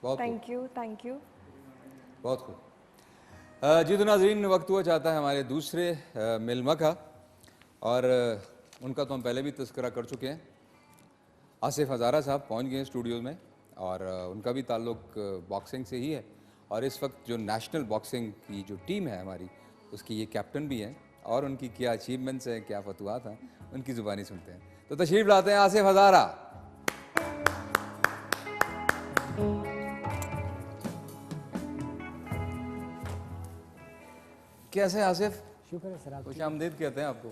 बहुत खूब, थैंक यू, थैंक यू। बहुत खूब। जी तो नाज़रीन, वक्त हुआ चाहता है हमारे दूसरे मिलमा का, और उनका तो हम पहले भी तज़किरा कर चुके हैं। आसिफ हज़ारा साहब पहुंच गए हैं स्टूडियो में, और उनका भी ताल्लुक बॉक्सिंग से ही है, और इस वक्त जो नेशनल बॉक्सिंग की जो टीम है हमारी, उसकी ये कैप्टन भी हैं, और उनकी क्या अचीवमेंट्स हैं, क्या फतवात हैं, उनकी ज़ुबानी सुनते हैं। तो तशरीफ़ लाते हैं आसिफ हज़ारा। कैसे हैं आसिफ? शुक्र है सर आप। खुश आमदीद कहते हैं आपको।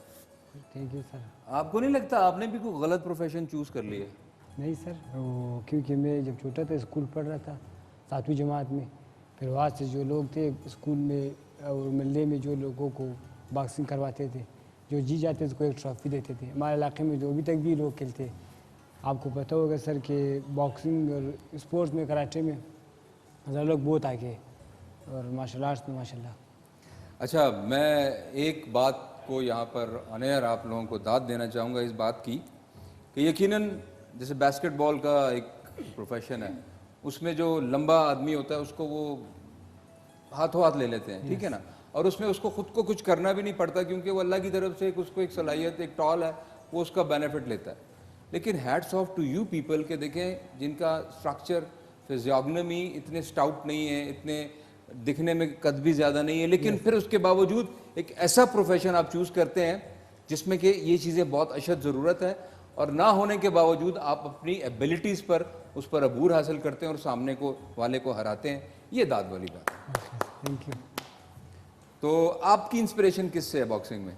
Thank you sir. आपको नहीं लगता आपने भी कोई गलत प्रोफेशन चूज़ कर लिए? नहीं सर, वो क्योंकि मैं जब छोटा था स्कूल पढ़ रहा था 7वीं जमात में, फिर वहाँ से जो लोग थे स्कूल में और मोहल्ले में जो लोगों को बॉक्सिंग करवाते थे, जो जी जाते थे उसको एक ट्रॉफी देते थे। हमारे इलाके में जो अभी तक भी लोग खेलते, आपको पता होगा सर कि बॉक्सिंग और स्पोर्ट्स में कराटे में हज़ार लोग बहुत आगे, और मार्शल आर्ट्स में माशाल्लाह। अच्छा, मैं एक बात को यहाँ पर अनेर आप लोगों को दाद देना चाहूँगा इस बात की कि यकीनन जैसे बास्केटबॉल का एक प्रोफेशन है, उसमें जो लंबा आदमी होता है उसको वो हाथों हाथ ले लेते हैं, ठीक है ना, और उसमें उसको खुद को कुछ करना भी नहीं पड़ता, क्योंकि वो अल्लाह की तरफ से उसको एक सलाहियत, एक टॉल है, वो उसका बेनिफिट लेता है। लेकिन hats off to you people के देखें जिनका स्ट्रक्चर, फिजियोग्नमी इतने स्टाउट नहीं है, इतने दिखने में कद भी ज़्यादा नहीं है, लेकिन फिर उसके बावजूद एक ऐसा प्रोफेशन आप चूज़ करते हैं जिसमें कि ये चीज़ें बहुत अशद ज़रूरत है, और ना होने के बावजूद आप अपनी एबिलिटीज़ पर उस पर अबूर हासिल करते हैं और सामने को वाले को हराते हैं। ये दाद वाली बात है। थैंक यू तो आपकी इंस्पिरेशन किससे है बॉक्सिंग में?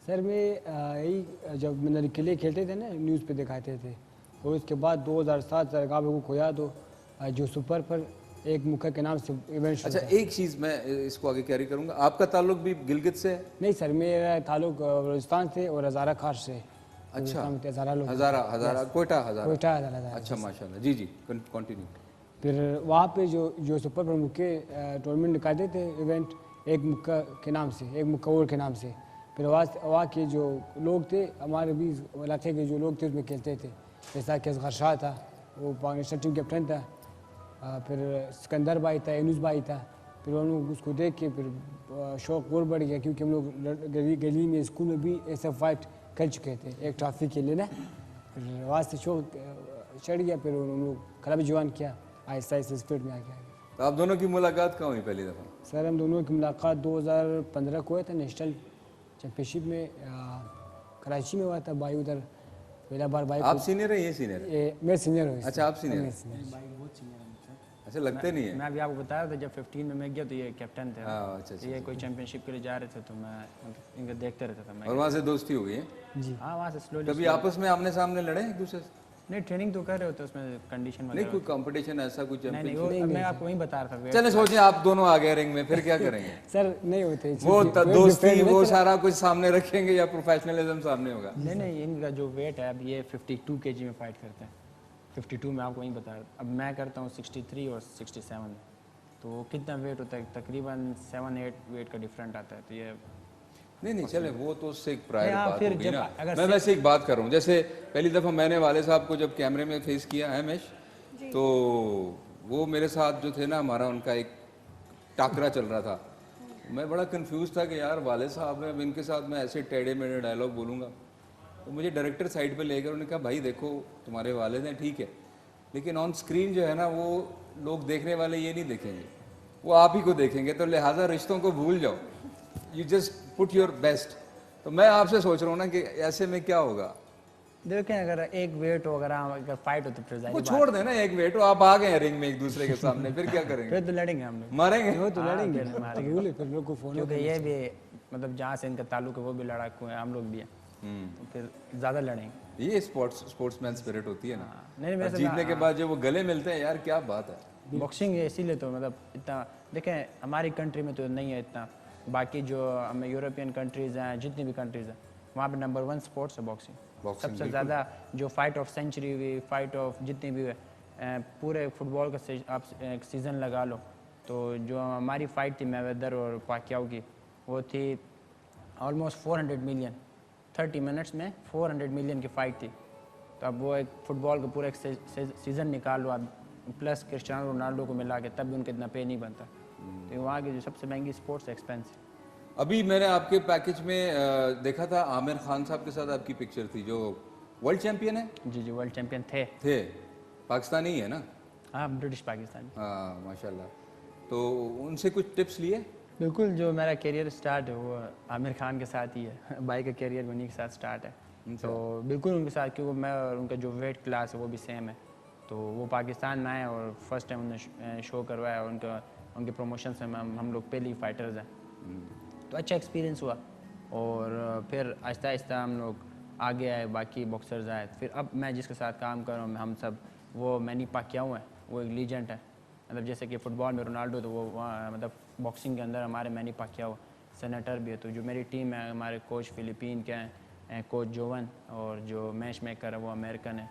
सर। मैं यही जब मैंने किले खेलते थे ना, न्यूज़ पे दिखाते थे, और उसके बाद 2007 से आप लोगों को याद हो जो सुपर पर एक मुखा के नाम से इवेंट। अच्छा, एक चीज़ मैं इसको आगे कैरी करूँगा, आपका ताल्लुक भी गिलगित से है? नहीं सर, मेरा ताल्लुक बलूचिस्तान से और हज़ारा खास से। अच्छा, हज़ारा लोग, हज़ारा कोयटा हज़ारा। कोयटा हज़ारा। अच्छा माशाल्लाह, जी जी, कंटिन्यू। फिर वहाँ पे जो सुपर पर मुक्के टूर्नामेंट निकालते थे इवेंट, एक मुक्का के नाम से, एक मुक्का और के नाम से। फिर वहाँ के जो लोग थे, हमारे भी इलाके के जो लोग थे उसमें खेलते थे, जैसा कि असगर शाह था, वो पाकिस्तान टीम कैप्टन था, फिर सिकंदर भाई था, यूनुस भाई था। फिर हम लोग उसको देख के फिर शौक़ और बढ़ गया, क्योंकि हम लोग गली में स्कूल में भी ऐसा फाइट कर चुके थे एक ट्रॉफी के लिए ना। फिर वहाँ से शौक़ चढ़ गया, फिर हम लोग क्लब ज्वाइन किया, आहिस्ता आहिस्ता स्पीड में आ गया। तो आप दोनों की मुलाकात कहाँ हुई पहली दफ़ा? सर हम दोनों की मुलाकात 2015 को हुआ था, नेशनल चैम्पियनशिप में कराची में हुआ था। भाई उधर पहला बार भाई आप सीनियर है, ये सीनियर है? मैं सीनियर हूँ। अच्छा, आप सीनियर हैं। अच्छा, लगते नहीं है। मैं अभी आपको बता रहा था, जब 15 में मैं गया तो ये कैप्टन थे। हाँ, अच्छा अच्छा। ये कोई चैंपियनशिप के लिए जा रहे थे, तो मैं इनको देखते रहता था मैं। और वहाँ से दोस्ती हो गई है? जी हाँ, वहाँ से स्लोली। कभी आपस में आमने सामने लड़े एक दूसरे से? नहीं, ट्रेनिंग तो कर रहे होते उसमें कंडीशन नहीं, वगैरह। कोई कंपटीशन ऐसा कुछ नहीं नहीं, चैंपियनशिप? वो मैं आपको वही बता रहा था। चले सोचें आप दोनों आ गए रिंग में, फिर क्या करेंगे? सर नहीं होते वो दोस्ती वो सारा कुछ सामने रखेंगे या प्रोफेशनलिज्म सामने होगा? नहीं नहीं, इनका जो वेट है अब ये 52 kg में फाइट करते हैं। 52 में आपको वही बता रहा था। अब मैं करता हूँ 63 और 67, तो कितना वेट होता है? तकरीबन 7-8 वेट का डिफरेंट आता है। तो ये नहीं चले, वो तो उससे एक प्रायर हाँ, बात फिर होगी जब ना। अगर मैं वैसे एक बात कर रहा हूँ, जैसे पहली दफ़ा मैंने वाले साहब को जब कैमरे में फेस किया है हमेश, तो वो मेरे साथ जो थे ना, हमारा उनका एक टाकरा चल रहा था। मैं बड़ा कंफ्यूज था कि यार वाले साहब हैं, अब इनके साथ मैं ऐसे टेढ़े मेढ़े डायलॉग बोलूँगा। तो मुझे डायरेक्टर साइड पे लेकर उन्होंने कहा, भाई देखो तुम्हारे वालिद हैं ठीक है, लेकिन ऑन स्क्रीन जो है ना वो लोग देखने वाले ये नहीं देखेंगे, वो आप ही को देखेंगे, तो लिहाजा रिश्तों को भूल जाओ, you just put your best. तो मैं आपसे सोच रहा हूँ ना कि ऐसे में क्या होगा? देखें, अगर एक वेट हो, अगर फाइट हो तो फिर वो छोड़ देना, एक वेट हो, आप आ गए हैं रिंग में एक दूसरे के सामने, फिर क्या करेंगे? फिर तो लड़ेंगे हम लोग। मारेंगे? वो तो लड़ेंगे फिर हमारे- बिल्कुल। फिर लोग को फोन क्योंकि ये भी मतलब जहाँ से इनका ताल्लुक है वो भी लड़ाकू है, हम लोग भी हैं, तो फिर ज़्यादा लड़ेंगे। ये स्पोर्ट्समैन स्पिरिट होती है ना। नहीं, और वैसे जीतने के बाद जब वो गले मिलते हैं, यार क्या बात है। बॉक्सिंग इसीलिए तो मतलब इतना, देखें हमारी कंट्री में तो नहीं है इतना, बाकी जो हमें यूरोपियन कंट्रीज़ हैं, जितनी भी कंट्रीज़ हैं, वहाँ पे नंबर 1 स्पोर्ट्स है बॉक्सिंग। सबसे ज़्यादा जो फाइट ऑफ सेंचुरी हुई, फाइट ऑफ जितनी भी हुए, पूरे फुटबॉल का आप एक सीज़न लगा लो, तो जो हमारी फ़ाइट थी मैवेदर और पाकियाओ की, वो थी ऑलमोस्ट 400 मिलियन। 30 मिनट्स में 400 मिलियन की फ़ाइट थी। तो अब वो एक फ़ुटबॉल का पूरा एक सीज़न निकाल लो आप, प्लस क्रिस्टियानो रोनाल्डो को मिला के तब भी उनका इतना पे नहीं बनता। तो वहाँ की जो सबसे महंगी स्पोर्ट्स एक्सपेंस है। अभी मैंने आपके पैकेज में देखा था आमिर खान साहब के साथ आपकी पिक्चर थी, जो वर्ल्ड चैंपियन है। जी जी, वर्ल्ड चैंपियन थे। पाकिस्तानी ही है ना? हाँ, ब्रिटिश पाकिस्तानी। हाँ माशाल्लाह। तो उनसे कुछ टिप्स लिए? बिल्कुल, जो मेरा करियर स्टार्ट है वो आमिर खान के साथ ही है। भाई का करियर उन्हीं के साथ स्टार्ट है। तो बिल्कुल उनके साथ, क्योंकि मैं और उनका जो वेट क्लास है वो भी सेम है। तो वो पाकिस्तान में आए और फर्स्ट टाइम उन्होंने शो करवाया। उनके प्रमोशंस में हम लोग पहले ही फाइटर्स हैं। तो अच्छा एक्सपीरियंस हुआ और फिर आहिस्ता आहिस्ता हम लोग आगे आए, बाकी बॉक्सर्स आए। फिर अब मैं जिसके साथ काम कर रहा हूँ, हम सब, वो मैनी पाकियाओ है, वो एक लीजेंड है। मतलब जैसे कि फुटबॉल में रोनाल्डो, तो वो मतलब बॉक्सिंग के अंदर हमारे मैनी पाकियाओ सेनेटर भी है। तो जो मेरी टीम है, हमारे कोच फिलिपीन के हैं, कोच जोवन, और जो मैच मेकर है वो अमेरिकन है।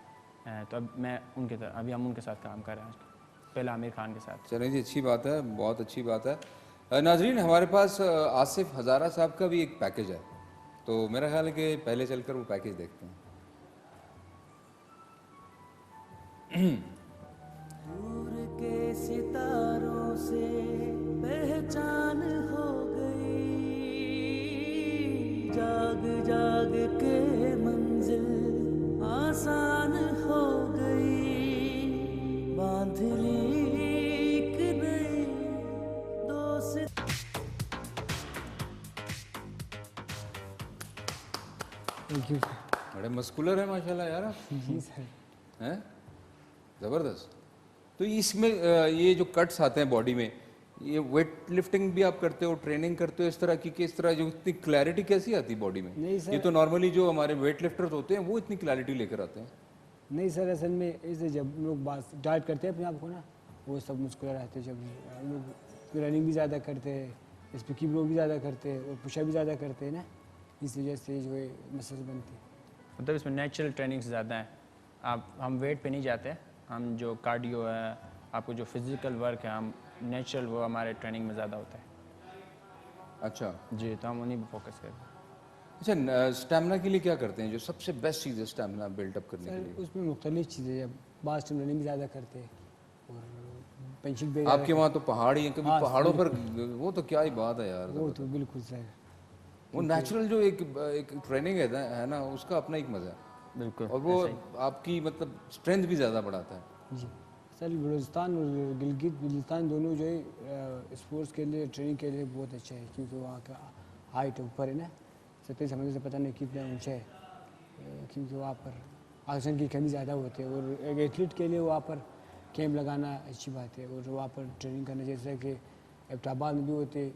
तो अभी हम उनके साथ काम कर रहे हैं, पहले आमिर खान के साथ। चलें जी, अच्छी बात है, बहुत अच्छी बात है। नाजरीन, हमारे पास आसिफ हज़ारा साहब का भी एक पैकेज है, तो मेरा ख्याल है कि पहले चलकर वो पैकेज देखते हैं। दूर के सितारों से पहचान हो गई, जाग जाग के मंजिल आसान हो गई, बांध ली एक नई दोस्त। Thank you sir. बड़े मस्कुलर है माशाल्लाह यार आप। जी सर। हैं, ज़बरदस्त। तो इसमें ये जो कट्स आते हैं बॉडी में, ये वेट लिफ्टिंग भी आप करते हो, ट्रेनिंग करते हो इस तरह की, कि इस तरह जो इतनी क्लैरिटी कैसी आती है बॉडी में? नहीं सर। ये तो नॉर्मली जो हमारे वेट लिफ्टर्स होते हैं वो इतनी क्लैरिटी लेकर आते हैं। नहीं सर, असल में इसे जब लोग बात डाइट करते हैं अपने आप को ना, वो सब मुस्कुरा रहते हैं। जब हम लोग रनिंग भी ज़्यादा करते हैं, स्पीकिंग लोग भी ज़्यादा करते हैं और पुशअप भी ज़्यादा करते हैं ना, इस वजह से जो है मसल्स बनते हैं। मतलब इसमें नेचुरल ट्रेनिंग ज़्यादा है। हम वेट पे नहीं जाते, हम जो कार्डियो है, आपको जो फिज़िकल वर्क है, हम नेचुरल, वो हमारे ट्रेनिंग में ज़्यादा होता है। अच्छा जी, तो हम उन्हीं पे फोकस करते हैं। अच्छा, स्टैमिना के लिए क्या करते हैं? जो सबसे बेस्ट चीज़ है स्टैमिना बिल्डअप करने के सर लिए? उसमें मुख्तलिफ चीज़ें हैं। बास टाइम रनिंग भी ज़्यादा करते हैं और पंचिंग भी आपके वहाँ तो पहाड़ ही है, कभी हाँ, पहाड़ों पर, वो तो क्या ही बात है यार। वो तो बिल्कुल सर। वो नेचुरल जो एक ट्रेनिंग है ना, उसका अपना एक मज़ा है। बिल्कुल। और वो आपकी मतलब स्ट्रेंथ भी ज़्यादा बढ़ाता है। जी सर, बलूचिस्तान और गिलगित बल्तिस्तान दोनों जो है स्पोर्ट्स के लिए, ट्रेनिंग के लिए बहुत अच्छा है, क्योंकि वहाँ का हाइट ऊपर है ना, 27 समझ से पता नहीं कितना ऊंचा है। क्योंकि वहाँ पर ऑक्सीजन की कमी ज़्यादा होती है और एक एथलीट के लिए वहाँ पर कैंप लगाना अच्छी बात है। और वहाँ पर ट्रेनिंग करना, जैसे कि एबटाबाद में भी होते,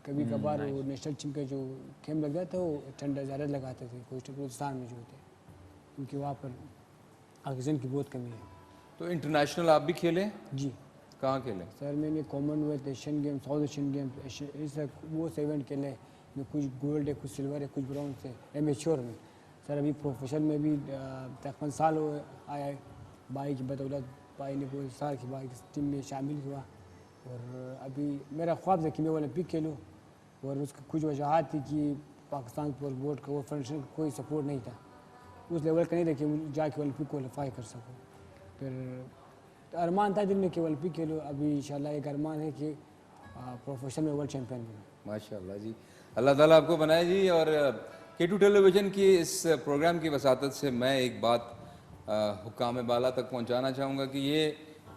कभी कभार वो नेशनल टीम का जो कैंप लग जाता है वो ठंडा ज़्यादा लगाते थे बलूचिस्तान में जो होते, क्योंकि वहाँ पर ऑक्सीजन की बहुत कमी है। तो इंटरनेशनल आप भी खेले? जी कहाँ खेले? सर, मैंने Commonwealth, Asian game, south Asian game, ऐसे वो से इवेंट खेले में कुछ गोल्ड है, कुछ सिल्वर है, कुछ ब्राउन है एमेच्योर में। सर अभी प्रोफेशनल में भी तकरीबन साल हो आया है। भाई की बदौलत, भाई ने पूरे साल की भाई की टीम में शामिल हुआ और अभी मेरा ख्वाब था कि मैं ओलंपिक खेलूँ, और उसकी कुछ वजह थी कि पाकिस्तान स्पोर्ट्स बोर्ड का वो फेडरेशन का कोई सपोर्ट नहीं था, उस लेवल का नहीं था कि जाके ओलंपिक क्वालिफाई कर सकूँ। फिर अरमान था दिल में कि ओलंपिक खेलो। अभी इंशाल्लाह एक अरमान है कि प्रोफेशनल में वर्ल्ड चैंपियन बनूँ। माशाल्लाह जी, अल्लाह ताला आपको बनाए जी। और K2 टेलीविज़न की इस प्रोग्राम की वसातत से मैं एक बात हुक्काम बाला तक पहुंचाना चाहूँगा कि ये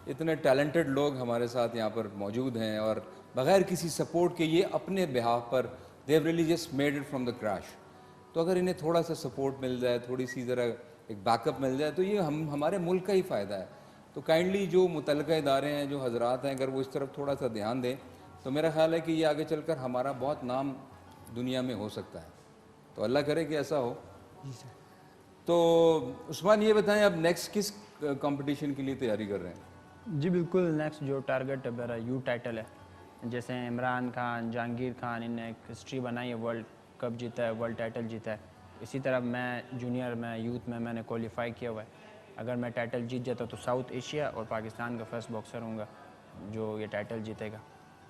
इतने टैलेंटेड लोग हमारे साथ यहाँ पर मौजूद हैं और बग़ैर किसी सपोर्ट के ये अपने बिहाफ पर Dev really just made it from the crash. तो अगर इन्हें थोड़ा सा सपोर्ट मिल जाए, थोड़ी सी ज़रा एक बैकअप मिल जाए, तो ये हमारे मुल्क का ही फ़ायदा है। तो काइंडली जो मुतल्लिक़ा इदारे हैं, जो हजरात हैं, अगर वो इस तरफ थोड़ा सा ध्यान दें तो मेरा ख्याल है कि ये आगे चलकर हमारा बहुत नाम दुनिया में हो सकता है। तो अल्लाह करे कि ऐसा हो। जी सर। तो उस्मान, ये बताएं अब नेक्स्ट किस कंपटीशन के लिए तैयारी कर रहे हैं? जी बिल्कुल, नेक्स्ट जो टारगेट मेरा यू टाइटल है। जैसे इमरान खान, जहांगीर खान, इनने एक हिस्ट्री बनाई है, वर्ल्ड कप जीता है, वर्ल्ड टाइटल जीता है। इसी तरह मैं जूनियर में, यूथ में मैंने क्वालिफाई किया हुआ है। अगर मैं टाइटल जीत जाता तो साउथ एशिया और पाकिस्तान का फर्स्ट बॉक्सर हूँगा जो ये टाइटल जीतेगा।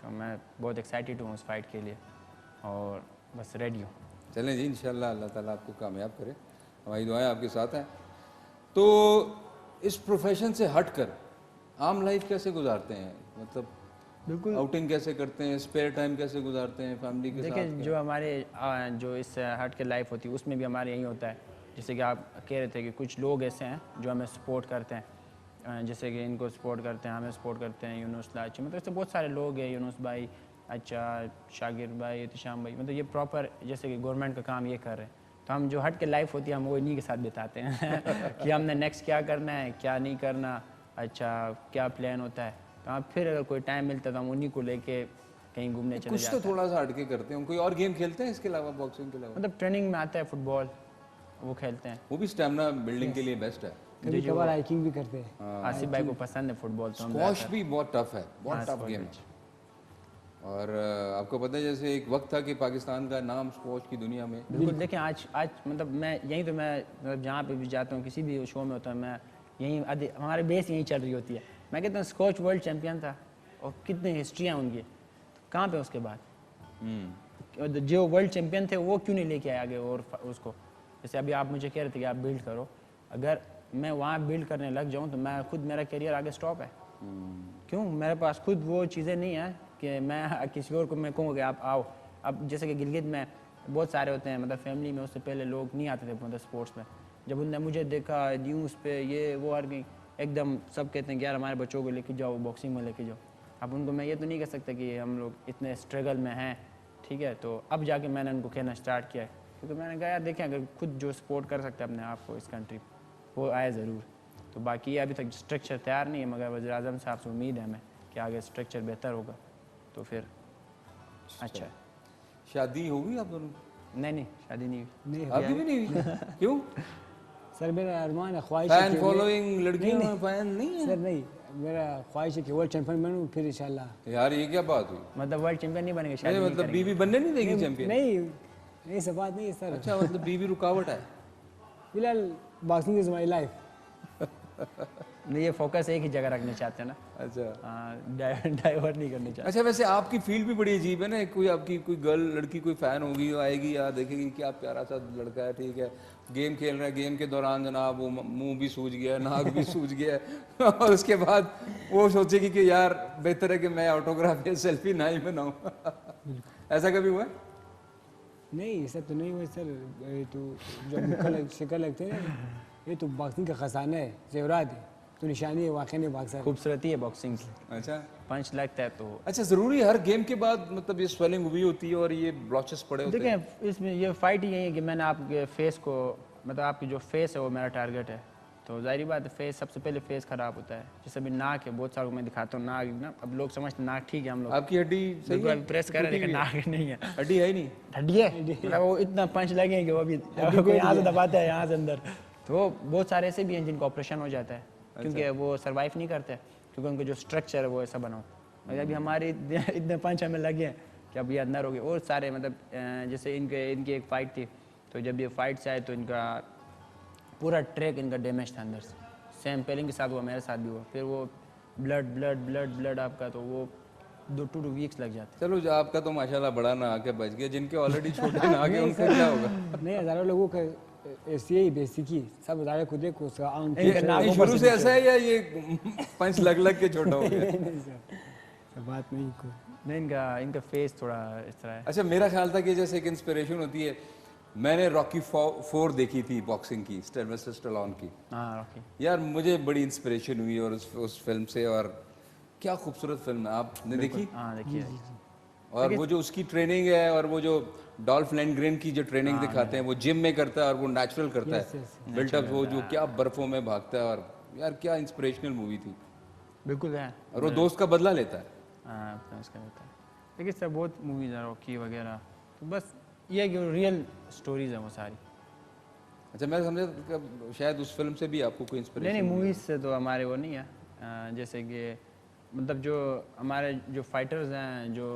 तो मैं बहुत एक्साइटेड हूँ उस फाइट के लिए और बस रेडी हूँ। चलें जी, इंशाल्लाह अल्लाह ताला आपको कामयाब करे, हमारी दुआएं आपके साथ हैं। तो इस प्रोफेशन से हटकर आम लाइफ कैसे गुजारते हैं, मतलब बिल्कुल आउटिंग कैसे करते हैं, स्पेयर टाइम कैसे गुजारते हैं फैमिली के देखिए साथ? जो हमारे जो इस हट के लाइफ होती है उसमें भी हमारे यही होता है। जैसे कि आप कह रहे थे कि कुछ लोग ऐसे हैं जो हमें सपोर्ट करते हैं, जैसे कि इनको सपोर्ट करते हैं, हमें सपोर्ट करते हैं, यूनुस लाची, मतलब ऐसे बहुत सारे लोग हैं, यूनुस भाई, अच्छा शागिर भाई, एहतिशाम भाई, मतलब ये प्रॉपर जैसे कि गवर्नमेंट का काम ये कर रहे हैं। तो हम जो हट के लाइफ होती है हम वो इन्हीं के साथ बिताते हैं कि हमने नेक्स्ट क्या करना है, क्या नहीं करना, अच्छा क्या प्लान होता है। तो आप फिर अगर कोई टाइम मिलता है तो हम उन्हीं को लेके कहीं घूमने चले कुछ जाते तो हैं। थोड़ा सा हटके करते हैं। कोई और गेम खेलते हैं इसके अलावा, बॉक्सिंग के अलावा? मतलब ट्रेनिंग में आता है फुटबॉल, वो खेलते हैं। वो भी स्टेमिना बिल्डिंग के लिए बेस्ट है। कभी कभार हाइकिंग भी करते हैं। आसिफ भाई को पसंद है फुटबॉल, तो हम स्क्वॉश भी बहुत टफ है, हाँ, बहुत टफ squash गेम भी। है। और आपको पता है जैसे एक वक्त था कि पाकिस्तान का नाम स्क्वॉश की दुनिया में, बिल्कुल देखिए आज आज मतलब मैं यहीं तो मैं मतलब जहाँ पे भी जाता हूँ किसी भी शो में होता है मैं यहीं हमारे बेस यहीं चल रही होती है। मैं कहता हूँ स्कॉच वर्ल्ड चैंपियन था और कितनी हिस्ट्री हैं उनकी, कहाँ पे उसके बाद और जो वर्ल्ड चैंपियन थे वो क्यों नहीं लेके आए आगे और उसको। जैसे अभी आप मुझे कह रहे थे कि आप बिल्ड करो, अगर मैं वहाँ बिल्ड करने लग जाऊँ तो मैं खुद मेरा करियर आगे स्टॉप है। क्यों, मेरे पास खुद वो चीज़ें नहीं है कि मैं किसी और को मैं कहूँगा कि आप आओ। अब जैसे कि गिलगित में बहुत सारे होते हैं, मतलब फैमिली में उससे पहले लोग नहीं आते थे मतलब स्पोर्ट्स में। जब उनने मुझे देखा न्यूज़ पे ये वो हर कहीं एकदम सब कहते हैं कि यार हमारे बच्चों को लेके जाओ, बॉक्सिंग में लेके जाओ। अब उनको मैं ये तो नहीं कह सकता कि हम लोग इतने स्ट्रगल में हैं, ठीक है। तो अब जाके मैंने उनको कहना स्टार्ट किया है, क्योंकि मैंने कहा यार देखें अगर खुद जो सपोर्ट कर सकते हैं अपने आप को इस कंट्री वो आए ज़रूर। तो बाकी ये अभी तक स्ट्रक्चर तैयार नहीं है, मगर वज़ीर-ए-आज़म साहब से उम्मीद है हमें कि आगे स्ट्रक्चर बेहतर होगा तो फिर अच्छा है। शादी होगी आप दोनों? नहीं शादी नहीं हुई। नहीं आपकी भी नहीं हुई? क्यों? सर मेरा अरमान है, ख्वाहिश है फैन कि फॉलोइंग, लड़कियों नहीं, में फैन नहीं है? सर नहीं, मेरा ख्वाहिश है कि वर्ल्ड चैंपियन बनूं फिर इंशाल्लाह। यार ये क्या बात हुई? मतलब वर्ल्ड चैंपियन नहीं बनेंगे, शादी नहीं नहीं मतलब करेंगे। बीवी बनने नहीं देगी चैंपियन? नहीं सब बात नहीं है सर। अच्छा मतलब बीवी रुकावट है? फिलहाल बॉक्सिंग इज माई लाइफ। नहीं ये फोकस एक ही जगह रखना चाहते हैं ना, अच्छा डाइवर्ट नहीं करना चाहते। अच्छा, वैसे आपकी फील्ड भी बड़ी अजीब है ना। कोई आपकी कोई गर्ल लड़की कोई फैन होगी, वो आएगी यार देखेगी क्या प्यारा सा लड़का है, ठीक है, गेम खेल रहा है, गेम के दौरान जनाब वो मुंह भी सूज गया, नाक भी सूज गया है और उसके बाद वो सोचेगी कि यार बेहतर है कि मैं ऑटोग्राफ या सेल्फी ना ही बनाऊं ऐसा कभी हुआ है? नहीं ये सब तो नहीं हुआ सर। ये तो जो शक्ल लगते हैं ना, ये तो बॉक्सिंग का खजाना है, जेवरात है, तो निशानी है वाकई में बॉक्सर। खूबसूरती है बॉक्सिंग की, अच्छा पंच लगता है तो। अच्छा, जरूरी है हर गेम के बाद मतलब ये स्वेलिंग हुई होती है और ये ब्लॉचेस पड़े होते हैं? देखें इसमें ये फाइट ही यही है कि मैंने आपके फेस को, मतलब आपकी जो फेस है वो मेरा टारगेट है। तो जाहिर बात है फेस, सबसे पहले फेस खराब होता है। जैसे अभी नाक है, बहुत सारों को मैं दिखाता हूँ नाक ना, अब लोग समझते नाक ठीक है, हम लोग आपकी हड्डी सही है? प्रेस कर रहे हैं लेकिन नाक नहीं है, हड्डी है ही नहीं? हड्डी है, मतलब वो इतना पंच लगे कि वो अभी कोई यहाँ से दबाता है यहाँ से अंदर। तो बहुत सारे ऐसे भी हैं जिनको ऑपरेशन हो जाता है क्योंकि वो सर्वाइव नहीं करते, क्योंकि उनका जो स्ट्रक्चर है वो ऐसा बना हो। अभी हमारे इतने पंच हमें लगे हैं कि अब ये अंदर हो गए। और सारे मतलब जैसे इनकी एक फ़ाइट थी, तो जब ये फाइट से आए तो इनका पूरा ट्रैक इनका डैमेज था अंदर से। सेम पेलिंग के साथ हुआ, मेरे साथ भी हुआ। फिर वो ब्लड आपका, तो वो 2 वीक्स लग जाते। चलो जो आपका तो माशाल्लाह बड़ा ना आके बच गया, जिनके ऑलरेडी छोटे ना आगे उनका क्या होगा? नहीं हज़ारों लोगों का ऐसी ही बेइज्जती की, सब हज़ारों को देखो उसका आंख ये शुरू से ऐसा है या ये पंच लग के छोटा हो गया? नहीं सर, सब बात नहीं कोई। नहीं इनका फेस थोड़ा इस तरह है। अच्छा, मेरा ख्याल था कि जैसे एक इंस्पिरेशन होती है, मैंने रॉकी 4 देखी थी बॉक्सिंग की, सिल्वेस्टर स्टैलोन की। हाँ रॉकी, यार मुझे बड़ी इंस्पिरेशन हुई और उस फिल्म से, और क्या खूबसूरत फिल्म है, आपने देखी? हाँ देखिए और वो जो उसकी ट्रेनिंग है और वो जो डॉल्फ लैंडग्रेन की जो ट्रेनिंग दिखाते हैं, वो जिम में करता है और वो नेचुरल करता है बिल्टअप, वो जो क्या बर्फों में भागता है, और यार क्या इंस्पिरेशनल मूवी थी। बिल्कुल है। और वो दोस्त का बदला लेता है। हाँ अपना उसका रहता है। देखिए सर बहुत मूवीज़ है रॉकी वगैरह, तो बस ये है कि रियल स्टोरीज हैं वो सारी। अच्छा, मैं समझा कि शायद उस फिल्म से भी आपको कोई इंस्पिरेशन? नहीं मूवीज़ से तो हमारे वो नहीं है। जैसे कि मतलब जो हमारे जो फाइटर्स हैं, जो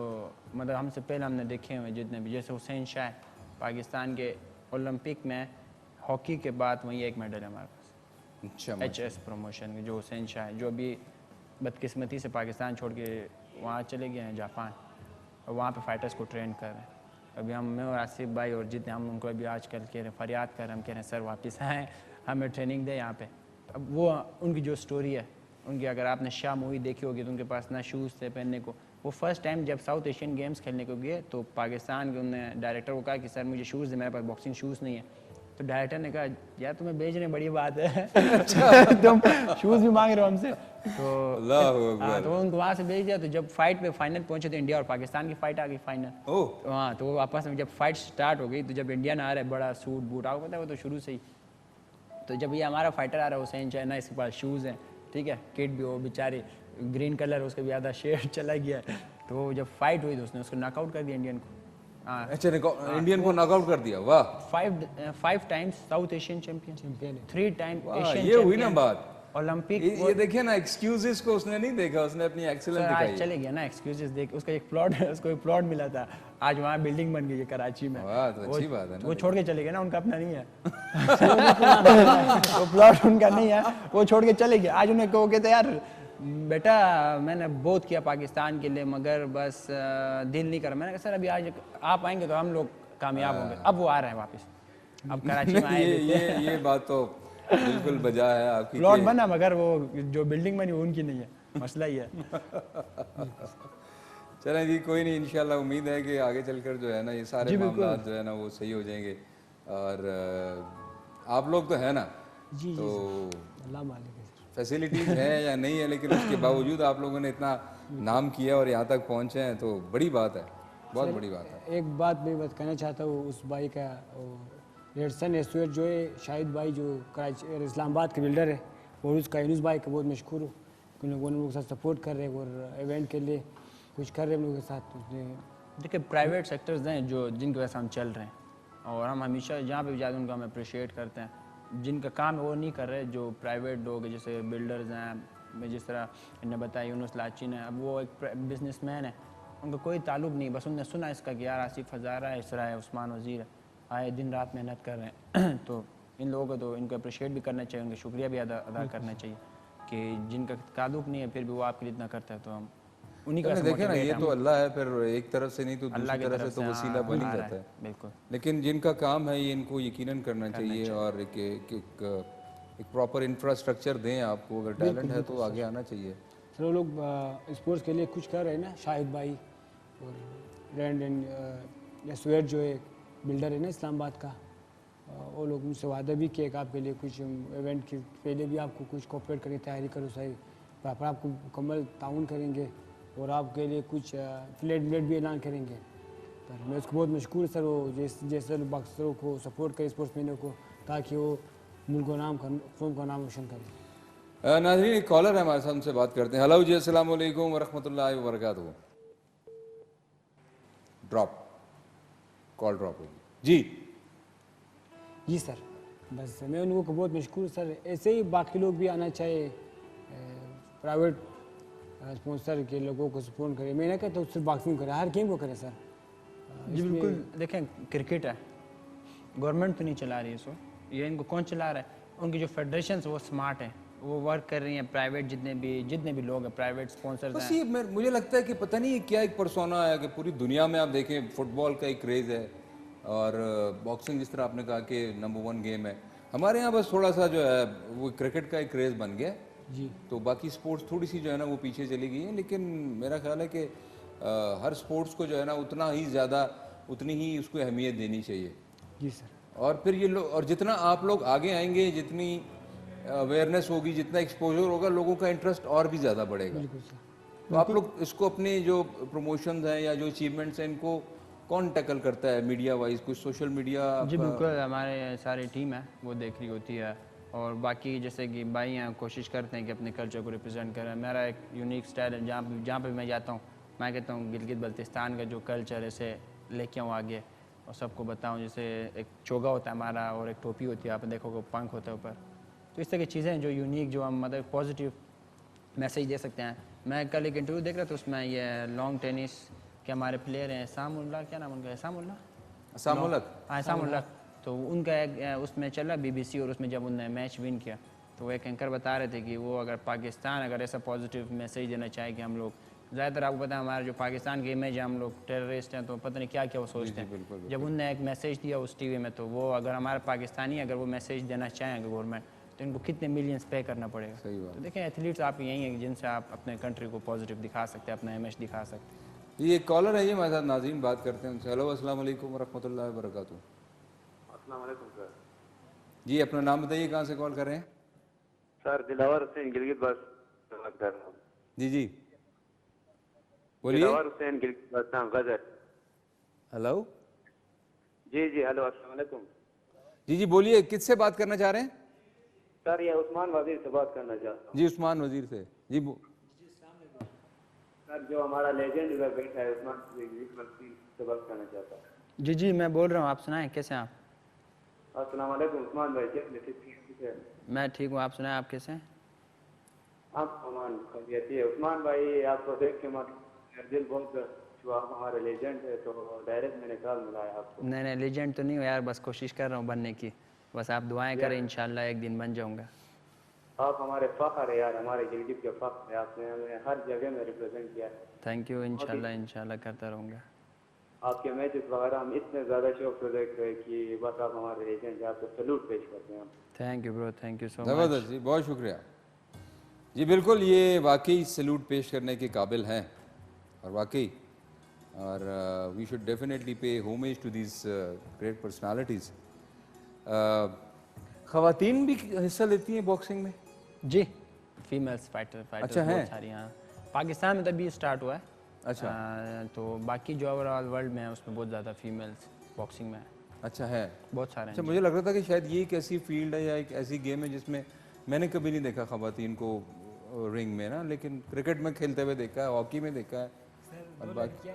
मतलब हमसे पहले हमने देखे हुए जितने भी, जैसे हुसैन शाह पाकिस्तान के ओलंपिक में हॉकी के बाद वही एक मेडल है हमारे पास, अच्छा, HS प्रमोशन के, जो हुसैन शाह है, जो अभी बदकिस्मती से पाकिस्तान छोड़ के वहाँ चले गए हैं जापान, और वहाँ पे फाइटर्स को ट्रेन कर रहे हैं। अभी मैं और आसिफ भाई और जितने हम उनको अभी आजकल कह रहे हैं, फरियाद कर रहे हैं, हम कह रहे हैं सर वापस आएँ, हमें ट्रेनिंग दें यहाँ पे। अब वो उनकी जो स्टोरी है उनकी अगर आपने शाह मूवी देखी होगी तो उनके पास ना शूज़ थे पहनने को। वो फर्स्ट टाइम जब साउथ एशियन गेम्स खेलने को गए तो पाकिस्तान के उन्होंने डायरेक्टर को कहा कि सर मुझे शूज़ दे, मेरे पास बॉक्सिंग शूज़ नहीं है। तो डायरेक्टर ने कहा यार तुम्हें बेच रहे हैं, बड़ी बात है तुम शूज़ भी मांग रहे हो हमसे। तो अल्लाह हाँ, अकबर। तो उनको वहाँ से भेज दिया। तो जब फाइट पे फाइनल पहुंचे तो इंडिया और पाकिस्तान की फाइट आ गई फाइनल। ओह हाँ, तो वो आपस में जब फाइट स्टार्ट हो गई तो जब इंडियन आ रहा है बड़ा सूट बूट आपको पता है वो तो शुरू से ही, तो जब ये हमारा फाइटर आ रहा है हुसैन चाइना, इसके पास शूज़ हैं, ठीक है, किट भी, वो बेचारे ग्रीन कलर उसके भी आधा शेड चला गया। तो जब फाइट हुई तो उसने उसको नॉकआउट कर दिया इंडियन को। हाँ, अच्छा, इंडियन को नॉकआउट कर दिया, वाह। 5 times south Asian champion, 3 time वाह, एशियन ये हुई ना बात। ओलंपिक। ये देखिए ना, एक्सक्यूजेस को उसने नहीं देखा, उसने अपनी एक्सीलेंस आज दिखाई। चले गया ना एक्सक्यूजेस देख, उसका एक प्लॉट उसको एक प्लॉट मिला था, आज वहाँ बिल्डिंग बन गई है कराची में। वाह, तो अच्छी बात है ना। वो छोड़ के चले गए ना, उनका अपना नहीं है वो प्लॉट उनका नहीं है, वो छोड़ के चले गए। आज उन्हें कहो कहते यार बेटा मैंने बहुत किया पाकिस्तान के लिए मगर बस दिल नहीं करा। मैंने कहा सर अभी आज आप आएंगे तो हम लोग कामयाब होंगे। अब वो आ रहे हैं वापस, अब कराची में आए। ये बात तो बिल्कुल बजा है आपकी। प्लॉट बना मगर वो जो बिल्डिंग बनी वो उनकी नहीं है, मसला ही है। चलें जी, कोई नहीं, इंशाल्लाह उम्मीद है कि आगे चलकर जो है ना ये सारे मामला जो है ना वो सही हो जाएंगे। और आप लोग तो है ना, जी तो अल्लाह मालिक है। फैसिलिटीज है या नहीं है, लेकिन उसके बावजूद आप लोगों ने इतना नाम किया और यहाँ तक पहुँचे हैं तो बड़ी बात है, बहुत बड़ी बात है। एक बात मैं बस कहना चाहता हूँ, उस भाई का रेडसन एसवेट जो है, शाहिद भाई जो कराची और इस्लामाबाद के बिल्डर है, और उसका यूनुस भाई का बहुत मशहूर हूँ, क्योंकि वो लोगों के साथ सपोर्ट कर रहे हैं और इवेंट के लिए कुछ कर रहे हैं उन लोगों के साथ। उसने देखिए प्राइवेट सेक्टर्स हैं जो जिनकी वजह से हम चल रहे हैं, और हम हमेशा जहाँ पे भी जाते हैं उनका हम अप्रिशिएट करते हैं। जिनका काम है वो नहीं कर रहे, जो प्राइवेट लोग हैं जैसे बिल्डर्स हैं, जिस तरह इन्हें बताया यूनुस लाचिन है, अब वो एक बिजनेसमैन है, उनका कोई ताल्लुक नहीं, बस उनने सुना इसका कि यार आसिफ हज़ारा है, इसरा है, उस्मान वज़ीर है, आए दिन रात मेहनत कर रहे हैं तो इन लोगों को तो इनको अप्रिशिएट भी करना चाहिए, उनका शुक्रिया भी अदा करना चाहिए कि जिनका ताल्लुक नहीं है फिर भी वो आपके लिए इतना करता है, तो हम उन्हीं का देखे ना, ये तो अल्लाह है, फिर एक तरफ से नहीं तो दूसरी तरफ से तो वसीला बन ही आ रहा जाता है। बिल्कुल। लेकिन जिनका काम है ये इनको यकीनन करना चाहिए और एक प्रॉपर इंफ्रास्ट्रक्चर दें आपको, अगर टैलेंट है तो आगे आना चाहिए। सर वो लोग स्पोर्ट्स के लिए कुछ कर रहे हैं ना, शाहिद भाई और रैंड एंड एसवेट जो है बिल्डर है ना इस्लामाबाद का, वो लोग मुझसे वादा भी किए कि आपके लिए कुछ इवेंट के पहले भी आपको कुछ कोऑपरेट करने की तैयारी करो, सही पर आपको मुकम्मल ताउन करेंगे और आपके लिए कुछ फ्लैट भी ऐलान करेंगे। पर मैं उसको बहुत मशहूर सर, वो जैसे बॉक्सरों को सपोर्ट करे, स्पोर्ट्समैनों को, ताकि वो मुल्क का नाम कौम का नाम रोशन करें। नाज़रीन, एक कॉलर है हमारे साथ, उनसे बात करते हैं। हेलो जी, अस्सलाम वालेकुम वरहमतुल्लाहि वबरकातुहू। ड्रॉप, कॉल ड्रॉप होगी जी सर, बस मैं उन लोगों को बहुत मशहूर सर, ऐसे ही बाकी लोग भी आना चाहिए, प्राइवेट स्पॉन्सर के लोगों को सपोर्ट करें। मैं नहीं कहता हूँ सिर्फ बॉक्सिंग करें, हर गेम को करें सर। जी बिल्कुल। देखें क्रिकेट है, गवर्नमेंट तो नहीं चला रही है इसको, ये इनको कौन चला रहा है? उनकी जो फेडरेशन वो स्मार्ट है, वो वर्क कर रही हैं। प्राइवेट जितने भी लोग हैं, प्राइवेट स्पॉन्सर्स बस हैं। ये मुझे लगता है कि पता नहीं क्या एक परसोना है कि पूरी दुनिया में आप देखें फुटबॉल का एक क्रेज़ है और बॉक्सिंग जिस तरह आपने कहा कि नंबर 1 गेम है, हमारे यहाँ बस थोड़ा सा जो है वो क्रिकेट का एक क्रेज़ बन गया जी। तो बाकी स्पोर्ट्स थोड़ी सी जो है ना वो पीछे चली गई है। लेकिन मेरा ख्याल है कि हर स्पोर्ट्स को जो है ना उतना ही ज़्यादा, उतनी ही उसको अहमियत देनी चाहिए। जी सर। और फिर ये लोग, और जितना आप लोग आगे आएंगे, जितनी अवेयरनेस होगी, जितना एक्सपोजर होगा, लोगों का इंटरेस्ट और भी ज़्यादा बढ़ेगा। बिल्कुल सर। तो आप लोग इसको अपने जो प्रमोशंस हैं या जो अचीवमेंट्स हैं इनको कौन टैकल करता है मीडिया वाइज? कुछ सोशल मीडिया? जी बिल्कुल, हमारे सारी टीम है वो देख रही होती है, और बाकी जैसे कि भाई हैं कोशिश करते हैं कि अपने कल्चर को रिप्रेजेंट करें। मेरा एक यूनिक स्टाइल है, जहाँ पे मैं जाता हूँ मैं कहता हूँ गिलगित बल्तिस्तान का जो कल्चर है इसे लेके आऊँ आगे और सबको बताऊँ। जैसे एक चोगा होता है हमारा और एक टोपी होती है, आप देखोगे पंख होता है ऊपर, तो इस तरह की चीज़ें हैं जो यूनिक, जो हम मतलब पॉजिटिव मैसेज दे सकते हैं। मैं कल एक इंटरव्यू देख रहा था, उसमें ये लॉन्ग टेनिस के हमारे प्लेयर हैं, सामुल्ला, क्या नाम उनका, सामुल्ला, तो उनका एक उसमें चला BBC, और उसमें जब उन्होंने मैच विन किया तो वो एक एंकर बता रहे थे कि वो अगर पाकिस्तान अगर ऐसा पॉजिटिव मैसेज देना चाहे कि हम लोग, ज़्यादातर आपको पता है हमारा जो पाकिस्तान की इमेज है, हम लोग टेररिस्ट हैं, तो पता नहीं क्या क्या वो सोचते हैं। जब उनने एक मैसेज दिया उस TV में, तो वो अगर हमारा पाकिस्तानी अगर वो मैसेज देना चाहें गवर्नमेंट, तो तो इनको कितने मिलियंस पे करना पड़ेगा। सही बात। तो देखें एथलीट्स आप यही हैं जिनसे आप अपने कंट्री को पॉजिटिव दिखा सकते हैं, अपना इमेज दिखा सकते हैं। ये कॉलर है, ये हमारे साथ नाज़रीन बात करते हैं उनसे। हेलो, अस्सलाम वालेकुम वरहमतुल्लाहि वबरकातुहू। अस्सलाम वालेकुम सर। जी, अपना नाम बताइए, कहाँ से कॉल कर रहे हैं? सर दिलावर हुसैन गिलगित बस बात कर रहा हूँ। जी जी बोलिए। दिलावर हुसैन गिलगित बस्तान गजर। हेलो। जी जी हेलो अस्सलाम वालेकुम। जी जी बोलिए, किससे बात करना चाह रहे हैं? सर ये उस्मान वजीर से बात करना चाहता हूँ। जी, उस्मान वजीर से। जी सर जो हमारा लेजेंड इधर बैठा है उस्मान वजीर से बात करना चाहता हूँ। जी जी मैं बोल रहा हूँ, आप सुनाएं कैसे हैं आप? अस्सलाम वालेकुम उस्मान भाई, कैसे हैं? मैं ठीक हूँ, आप सुनाएं आप कैसे हैं? आप अमान खैरियत है। उस्मान भाई आपको देख के मेरा दिल बहुत छुआ, आप हमारे लेजेंड है तो डायरेक्ट मैंने कॉल मिलाया आपको। नहीं नहीं लेजेंड तो नहीं हो यार, बस कोशिश कर रहा हूँ बनने की, बस आप दुआएं करें, इंशाल्लाह एक दिन बन जाऊँगा। आप हमारे फ़ख्र है यार, हमारे गिलगित के फ़ख्र है, आपने हमें हर जगह में रिप्रेजेंट किया है। थैंक यू, इंशाल्लाह इंशाल्लाह करता रहूँगा। आपके मैचेस वगैरह हम इतने ज़्यादा शौक से देख रहे हैं कि बस आप हमारे लेजेंड हैं, आपको सैल्यूट पेश करते हैं हम। Thank you bro, thank you so much. ज़बरदस्त जी, बहुत शुक्रिया जी। बिल्कुल, ये वाकई सैल्यूट पेश करने के काबिल हैं और वाकई, और we should definitely pay homage to this great personalities. ख़वातीन भी हिस्सा लेती हैं बॉक्सिंग में? जी, फीमेल्स फाइटर अच्छा है। बहुत सारी हैं पाकिस्तान में, तभी स्टार्ट हुआ है। अच्छा। तो बाकी जो ओवरऑल वर्ल्ड में है उसमें बहुत ज़्यादा फीमेल्स बॉक्सिंग में है, अच्छा है। बहुत सारे अच्छा, हैं। मुझे लग रहा था कि शायद ये एक ऐसी फील्ड है या एक ऐसी गेम है जिसमें मैंने कभी नहीं देखा ख़वातीन को रिंग में ना, लेकिन क्रिकेट में खेलते हुए देखा है, हॉकी में देखा है। और बाकी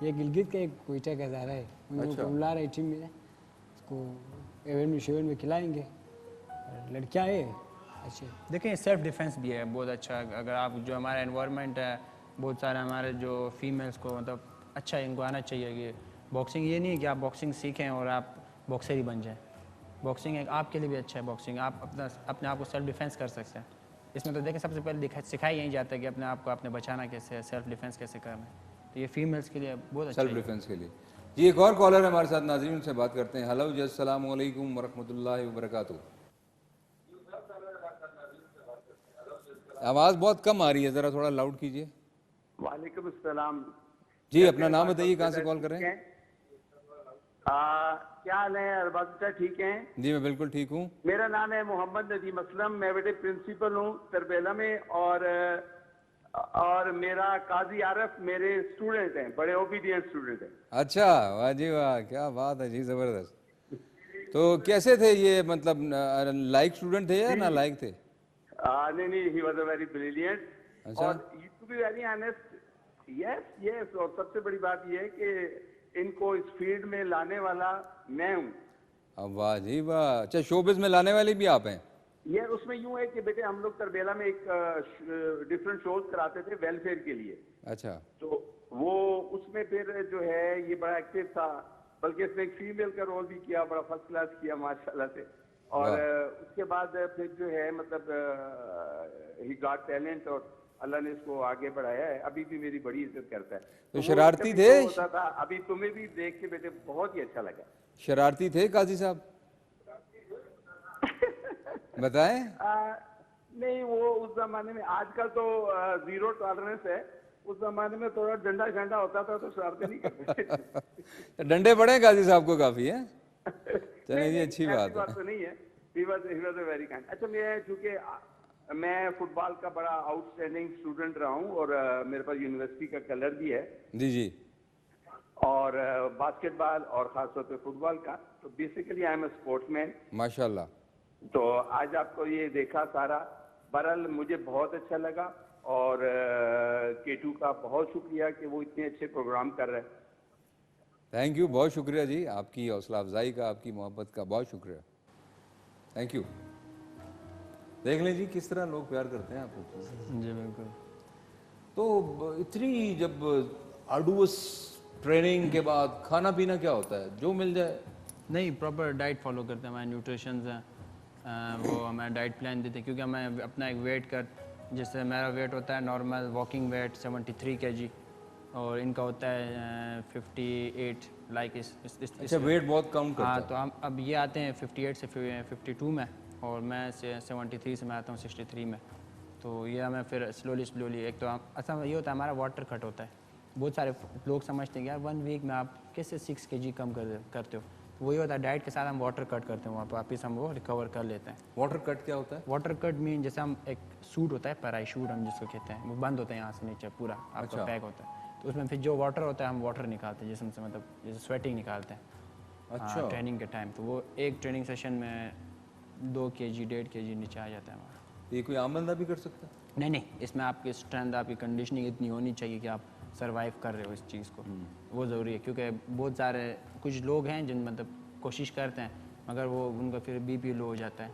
ये गिलगित का एक कोयटा का इदारा है, उनको बुला रहे टीम में, उसको इवेंट में शिविर में खिलाएंगे। और लड़कियाँ है अच्छे। देखें सेल्फ डिफेंस भी है बहुत अच्छा, अगर आप जो हमारा एनवायरनमेंट है, बहुत सारे हमारे जो फीमेल्स को मतलब अच्छा इनको आना चाहिए कि बॉक्सिंग, ये नहीं है कि आप बॉक्सिंग सीखें और आप बॉक्सर ही बन जाएं। बॉक्सिंग एक आपके लिए भी अच्छा है, बॉक्सिंग आप अपने आप को सेल्फ डिफेंस कर सकते हैं। इसमें तो देखें सबसे पहले सिखाया यही जाता है कि अपने आप को आपने बचाना कैसे है, सेल्फ डिफेंस कैसे करना है, तो ये फीमेल्स के लिए बहुत अच्छा सेल्फ है। डिफेंस के लिए। जी, एक और कॉलर है हमारे साथ, नाज़रीन उनसे बात करते हैं। हेलो जी, अस्सलाम वालेकुम वरहमतुल्लाहि वबरकातुहू। आवाज़ बहुत कम आ रही है, ज़रा थोड़ा लाउड कीजिए। वालेकुम अस्सलाम जी, अपना नाम बताइए, कहाँ से कॉल कर रहे हैं? क्या हाल है अरबाज साहब, ठीक हैं? जी, मैं बिल्कुल ठीक हूँ। मेरा नाम है मोहम्मद नदीम असलम, मैं बेटे प्रिंसिपल हूँ तरबेला में, और मेरा काजी आरफ मेरे स्टूडेंट हैं, बड़े ओबीडियंट स्टूडेंट हैं। अच्छा, वाह जी वाह, क्या बात है जी, ज़बरदस्त। तो कैसे थे ये, मतलब लाइक स्टूडेंट थे या ना लाइक थे? नहीं, he was a very brilliant. अच्छा। और to be very honest, yes, और सबसे बड़ी बात यह है कि इनको इस फील्ड में लाने वाला मैं हूँ। अब वाह जी वाह, अच्छा शोबिज़ में लाने वाले भी आप हैं? ये उसमें यूं है कि बेटे हम लोग तरबेला में एक डिफरेंट शोज कराते थे वेलफेयर के लिए, अच्छा। तो वो उसमें फिर जो है ये बड़ा एक्टिव था, बल्कि इसने एक फीमेल का रोल भी किया, बड़ा फर्स्ट क्लास किया माशाल्लाह से। और उसके बाद फिर जो है मतलब ही गॉट टैलेंट और अल्लाह ने इसको आगे बढ़ाया है, अभी भी मेरी बड़ी इज्जत करता है। तो वो शरारती कभी थे? तो होता था, अभी तुम्हें भी देख के बेटे बहुत ही अच्छा लगा। शरारती थे काजी साहब? बताएं। नहीं, वो उस जमाने में, आजकल तो जीरो टॉलरेंस है, उस जमाने में थोड़ा डंडा शंडा होता था तो शरारतें नहीं करते। डंडे पड़े काजी साहब को काफी है। चलिए जी, अच्छी ऐसी बात बात है। तो नहीं है। He was a very kind। अच्छा, मैं चूंकि मैं फुटबॉल का बड़ा आउटस्टैंडिंग स्टूडेंट रहा हूँ और मेरे पास यूनिवर्सिटी का कलर भी है, जी जी। और बास्केटबॉल और खासतौर पे फुटबॉल का, तो basically I am a sportsman. माशाल्लाह। तो आज आपको ये देखा सारा, बहरहाल मुझे बहुत अच्छा लगा, और केटू का बहुत शुक्रिया कि वो इतने अच्छे प्रोग्राम कर रहे हैं। थैंक यू, बहुत शुक्रिया जी, आपकी हौसला अफजाई का, आपकी मोहब्बत का बहुत शुक्रिया। Thank you. देख लें जी किस तरह लोग प्यार करते हैं आपको। जी बिल्कुल। तो इतनी जब आर्डुअस ट्रेनिंग के बाद खाना पीना क्या होता है, जो मिल जाए? नहीं, प्रॉपर डाइट फॉलो करते हैं, हमारे न्यूट्रिशंस हैं, वो हमें डाइट प्लान देते हैं, क्योंकि हमें अपना एक वेट कर, जैसे मेरा वेट होता है नॉर्मल वॉकिंग वेट 73 kg, और इनका होता है 58, लाइक इस अच्छा, वेट बहुत काउंट करता हाँ, है। तो हम अब ये आते हैं 58 से 52 में, और मैं 73 से मैं आता हूँ 63 में। तो ये हमें फिर स्लोली एक तो अच्छा ये होता है हमारा वाटर कट होता है। बहुत सारे लोग समझते हैं कि यार 1 वीक में आप कैसे 6 kg कम करते हो। तो वही होता है डाइट के साथ हम वाटर कट करते हैं, वहाँ पर वापस हम वो रिकवर कर लेते हैं। वाटर कट क्या होता है? वाटर कट मीन जैसे हम एक सूट होता है पैराशूट हम जिसको कहते हैं, वो बंद होता है यहाँ से नीचे पूरा आपका अच्छा। पैक होता है। तो उसमें फिर जो वाटर होता है हम वाटर निकालते हैं जिसमें से मतलब जैसे स्वेटिंग निकालते हैं। अच्छा। ट्रेनिंग के टाइम तो वो एक ट्रेनिंग सेशन में 2 kg 1.5 kg नीचे आ जाता है हमारा। ये कोई आम बंदा भी कर सकता है? नहीं, इसमें आपकी स्ट्रेंथ आपकी कंडीशनिंग इतनी होनी चाहिए कि आप सर्वाइव कर रहे हो इस चीज़ को, वो ज़रूरी है। क्योंकि बहुत सारे कुछ लोग हैं जिन मतलब कोशिश करते हैं मगर वो उनका फिर बीपी लो हो जाता है,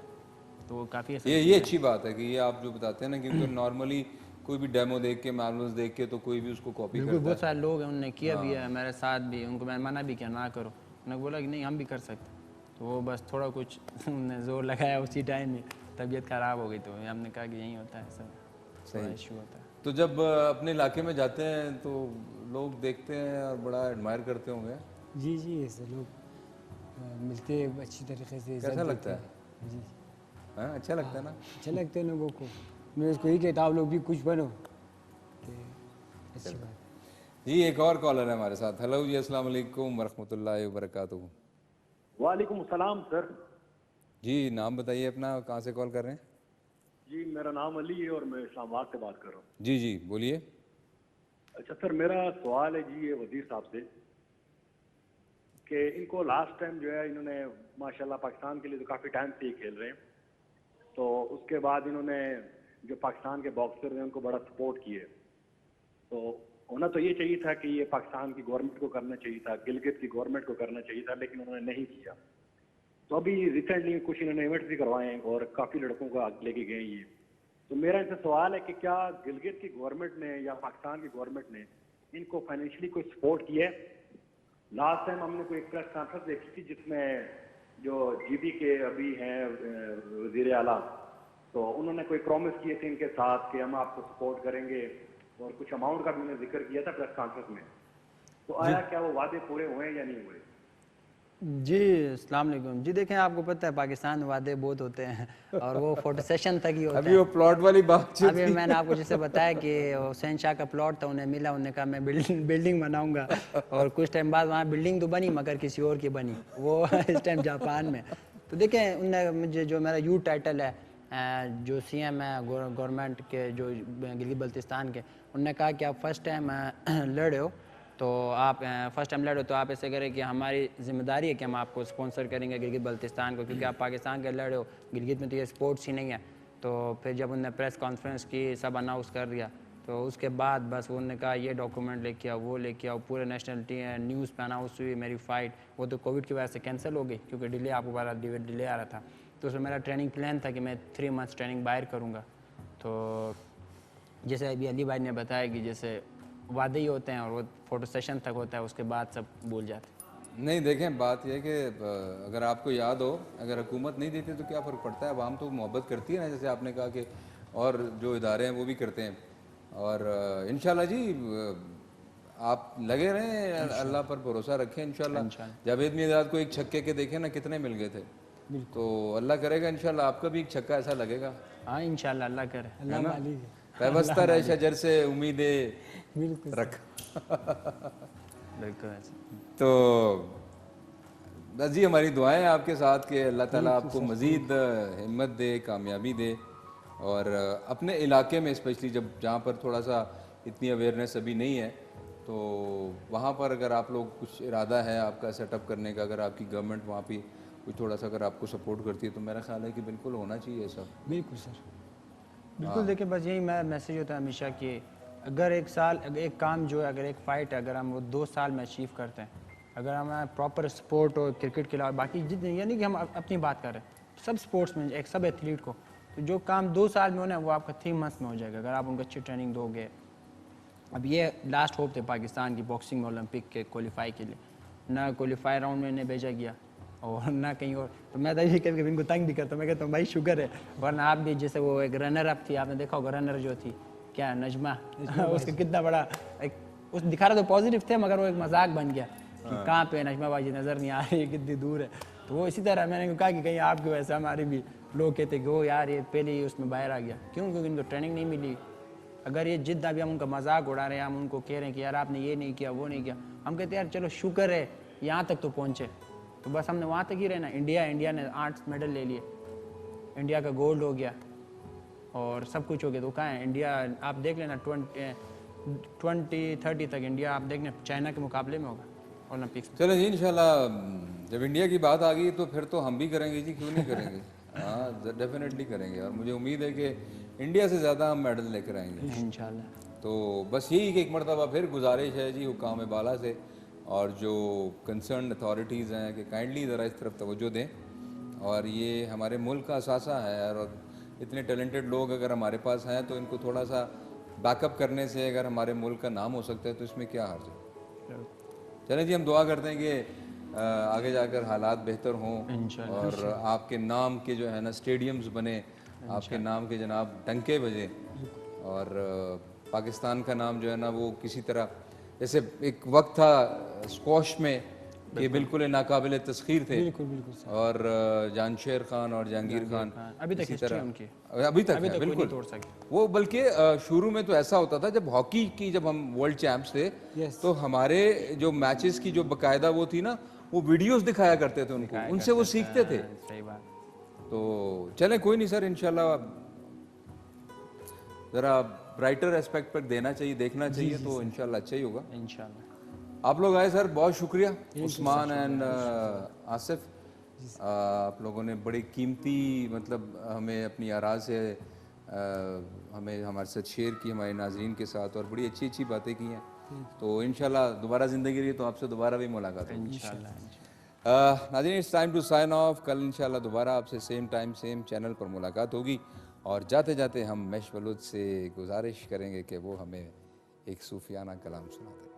तो वो काफ़ी ये अच्छी बात है कि ये आप जो बताते हैं ना, क्योंकि नॉर्मली कोई भी डेमो देख के मैनुअल्स देख के तो कोई भी उसको कॉपी बिल्कुल करता बहुत है। सारे लोग हैं उन्होंने किया भी है मेरे साथ भी, उनको मैंने मना भी किया ना करो, उन्होंने बोला कि नहीं हम भी कर सकते। तो वो बस थोड़ा कुछ उन्होंने जोर लगाया उसी टाइम में, तबीयत ख़राब हो गई तो हमने कहा कि यही होता है सब, थोड़ा इशू होता है। तो जब अपने इलाके में जाते हैं तो लोग देखते हैं और बड़ा एडमायर करते होंगे। जी ऐसे लोग मिलते हैं अच्छी तरीके से, इज्जत कैसा देते लगता है? हैं। जी हाँ, अच्छा लगता है ना? अच्छा लगता है लोगों को। मैं उसको यही कहता आप लोग भी कुछ बनो, तो अच्छी बात। जी एक और कॉलर है हमारे साथ। हेलो जी, अस्सलाम वालेकुम वरहमतुल्लाहि वबरकातुहू। वालेकुम सलाम सर। जी नाम बताइए अपना, कहाँ से कॉल कर रहे हैं? जी मेरा नाम अली है और मैं इस्लामाबाद से बात कर रहा हूँ। जी बोलिए। अच्छा सर, मेरा सवाल है जी ये वजीर साहब से कि इनको लास्ट टाइम जो है इन्होंने माशाल्लाह पाकिस्तान के लिए तो काफ़ी टाइम से ही खेल रहे हैं, तो उसके बाद इन्होंने जो पाकिस्तान के बॉक्सर हैं उनको बड़ा सपोर्ट किए। तो होना तो ये चाहिए था कि ये पाकिस्तान की गवर्नमेंट को करना चाहिए था, गिलगित की गवर्नमेंट को करना चाहिए था, लेकिन उन्होंने नहीं किया। तो अभी रिसेंटली कुछ इन्होंने इवेंट्स भी करवाए हैं और काफ़ी लड़कों को आगे लेके गए ये। तो मेरा इनसे सवाल है कि क्या गिलगित की गवर्नमेंट ने या पाकिस्तान की गवर्नमेंट ने इनको फाइनेंशियली कोई सपोर्ट किया है? लास्ट टाइम हमने कोई एक प्रेस कॉन्फ्रेंस देखी थी जिसमें जो जीबी के अभी हैं वजीर आला, तो उन्होंने कोई प्रॉमिस किए थे इनके साथ कि हम आपको सपोर्ट करेंगे और कुछ अमाउंट का भी उन्होंने जिक्र किया था प्रेस कॉन्फ्रेंस में। तो आया क्या वो वादे पूरे हुए या नहीं हुए? जी अस्सलाम वालेकुम। जी देखें आपको पता है पाकिस्तान में वादे बहुत होते हैं और वो फोटो सेशन तक ही होता अभी है। वो प्लॉट वाली बात अभी मैंने आपको जैसे बताया कि हुसैन शाह का प्लॉट था, उन्हें मिला, उन्होंने कहा मैं बिल्डिंग बनाऊंगा और कुछ टाइम बाद वहाँ बिल्डिंग तो बनी मगर किसी और की बनी, वो इस टाइम जापान में। तो देखें उनने मुझे जो मेरा यूथ टाइटल है जो CM है गवर्नमेंट के जो गिलगित बल्तिस्तान के, उन्होंने कहा कि आप फर्स्ट टाइम लड़े हो तो आप फर्स्ट टाइम लड़ो तो आप ऐसे करें कि हमारी जिम्मेदारी है कि हम आपको स्पॉन्सर करेंगे गिलगित बल्तिस्तान को, क्योंकि आप पाकिस्तान के लड़े हो, गिलगित में तो ये स्पोर्ट्स ही नहीं है। तो फिर जब उन्होंने प्रेस कॉन्फ्रेंस की, सब अनाउंस कर दिया, तो उसके बाद बस उन्होंने कहा ये डॉक्यूमेंट लेके आओ, वो लेके आओ, पूरे नेशनल न्यूज़ पे अनाउंस हुई मेरी फ़ाइट। वो तो कोविड की वजह से कैंसिल हो गई क्योंकि डिले आपको बड़ा डिले आ रहा था। तो उसमें मेरा ट्रेनिंग प्लान था कि मैं 3 months ट्रेनिंग बाहर करूँगा। तो जैसे अभी अली भाई ने बताया कि जैसे वादे ही होते हैं और वो फोटो सेशन तक होता है, उसके बाद सब भूल जाते हैं। नहीं देखें, बात यह है कि अगर आपको याद हो, अगर हुकूमत नहीं देती तो क्या फ़र्क पड़ता है, आवाम तो मोहब्बत करती है ना, जैसे आपने कहा कि और जो इदारे हैं वो भी करते हैं। और इंशाल्लाह जी आप लगे रहें, अल्लाह पर भरोसा रखें। इंशाल्लाह जावेद मियादाद को एक छक्के के देखे ना कितने मिल गए थे, तो अल्लाह करेगा इंशाल्लाह आपका भी एक छक्का ऐसा लगेगा। हाँ इंशाल्लाह अल्लाह करे। अल्लाह मालिक है। व्यवस्था रहे शजर से उम्मीदें बिल्कुल रख। बिल्कुल ऐसे। तो बस जी हमारी दुआएं आपके साथ कि अल्लाह ताला आपको मज़ीद हिम्मत दे, कामयाबी दे, और अपने इलाके में स्पेशली जहाँ पर थोड़ा सा इतनी अवेयरनेस अभी नहीं है, तो वहाँ पर अगर आप लोग कुछ इरादा है आपका सेटअप करने का, अगर आपकी गवर्नमेंट वहाँ पे कुछ थोड़ा सा अगर आपको सपोर्ट करती है तो मेरा ख्याल है कि बिल्कुल होना चाहिए सब। बिल्कुल सर। बिल्कुल देखिए बस यही मेरा मैसेज होता है हमेशा कि अगर एक साल एक काम जो है, अगर एक फ़ाइट है, अगर हम वो 2 साल में अचीव करते हैं, अगर हमें प्रॉपर सपोर्ट हो क्रिकेट के अलावा बाकी जितने, यानी कि हम अपनी बात कर रहे हैं सब स्पोर्ट्स में, एक सब एथलीट को, तो जो काम 2 साल में होना है वो आपका 3 months में हो जाएगा अगर आप उनको अच्छी ट्रेनिंग दोगे। अब ये लास्ट होप थे पाकिस्तान की बॉक्सिंग में ओलंपिक के क्वालिफाई के लिए, ना क्वालिफाई राउंड में इन्हें भेजा गया और ना कहीं और। तो मैं तो ये कभी इनको तंग भी करता हूँ, मैं कहता हूँ भाई शुक्र है, वरना आप भी जैसे वो एक रनर अप थी, आपने देखा होगा रनर जो थी क्या नजमा उसका कितना बड़ा एक उस दिखा रहा तो पॉजिटिव थे मगर वो एक मजाक बन गया कि कहाँ पे नजमा बाजी नज़र नहीं आ रही है, कितनी दूर है। तो वो इसी तरह मैंने कहा कि कहीं आपकी वजह से हमारी भी लोग कहते कि ओ यार ये पहले ही उसमें बाहर आ गया। क्यों? क्योंकि इनको ट्रेनिंग नहीं मिली। अगर ये जितना भी हम उनका मजाक उड़ा रहे हैं, हम उनको कह रहे हैं कि यार आपने ये नहीं किया वो नहीं किया, हम कहते हैं यार चलो शुक्र है यहाँ तक तो पहुँचे, तो बस हमने वहाँ तक ही रहना। इंडिया ने 8 मेडल ले लिए, इंडिया का गोल्ड हो गया और सब कुछ हो गया। तो कहाँ है इंडिया? आप देख लेना 2030 तक इंडिया आप देखने चाइना के मुकाबले में होगा ओलंपिक्स में। चलो जी, इंशाल्लाह जब इंडिया की बात आ गई तो फिर तो हम भी करेंगे जी, क्यों नहीं करेंगे। हाँ डेफिनेटली करेंगे, और मुझे उम्मीद है कि इंडिया से ज़्यादा हम मेडल लेकर आएंगे इंशाल्लाह। तो बस यही कि एक मरतबा फिर गुजारिश है जी हुकाम बाला से और जो कंसर्न अथॉरिटीज़ हैं कि काइंडली ज़रा इस तरफ तवज्जो दें, और ये हमारे मुल्क का असासा है, और इतने टैलेंटेड लोग अगर हमारे पास हैं तो इनको थोड़ा सा बैकअप करने से अगर हमारे मुल्क का नाम हो सकता है तो इसमें क्या हर्ज है। चलें जी, हम दुआ करते हैं कि आगे जाकर हालात बेहतर हों और आपके नाम के जो है ना स्टेडियम्स बने, आपके नाम के जनाब डंके बजे, और पाकिस्तान का नाम जो है ना वो किसी तरह, जैसे एक वक्त था स्क्वॉश में कि बिल्कुल नाकाबिल तस्खीर थे, और जानशेर खान और जहांगीर खान अभी तक इसी हिस्ट्री तरह उनकी अभी तक है, बिल्कुल तोड़ सके वो। बल्कि शुरू में तो ऐसा होता था जब हॉकी की, जब हम वर्ल्ड चैंप्स थे तो हमारे जो मैचेस की जो बकायदा वो थी ना, वो वीडियोस दिखाया करते थे उनको, उनसे वो सीखते थे। सही बात। तो चलें कोई नहीं सर, इंशाल्लाह ज़रा ब्राइटर एस्पेक्ट पर देना चाहिए, देखना चाहिए, तो इंशाल्लाह अच्छा ही होगा। इंशाल्लाह आप लोग आए सर, बहुत शुक्रिया उस्मान एंड आसिफ, आप लोगों ने बड़ी कीमती मतलब हमें अपनी आरा से हमें हमारे साथ शेयर की, हमारे नाजरीन के साथ, और बड़ी अच्छी अच्छी बातें की हैं। तो इंशाल्लाह दोबारा ज़िंदगी रही तो आपसे दोबारा भी मुलाकात होगी इंशाल्लाह। नाज़रीन, it's time to sign off. कल इंशाल्लाह दोबारा आपसे सेम टाइम सेम चैनल पर मुलाकात होगी, और जाते जाते हम मैश वलूद से गुजारिश करेंगे कि वो हमें एक सूफियाना कलाम सुना दें।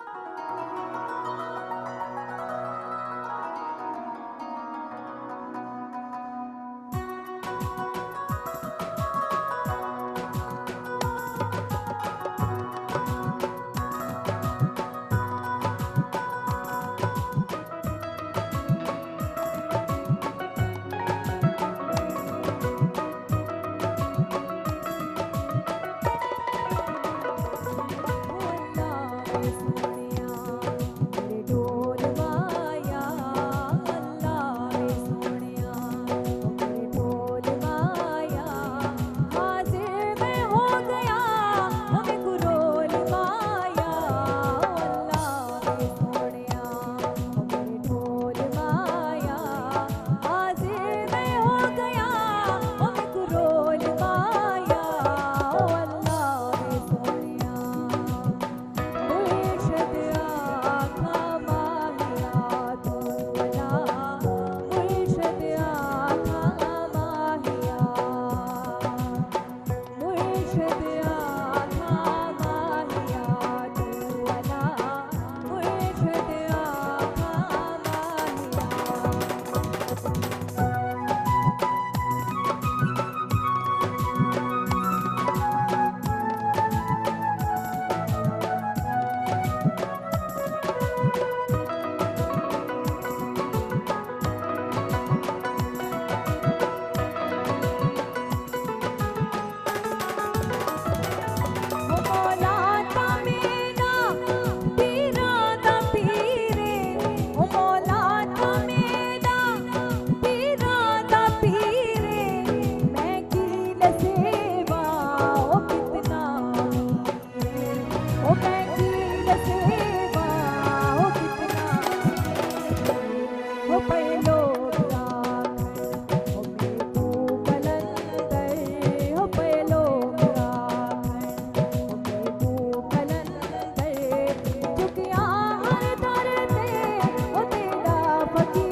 फकीर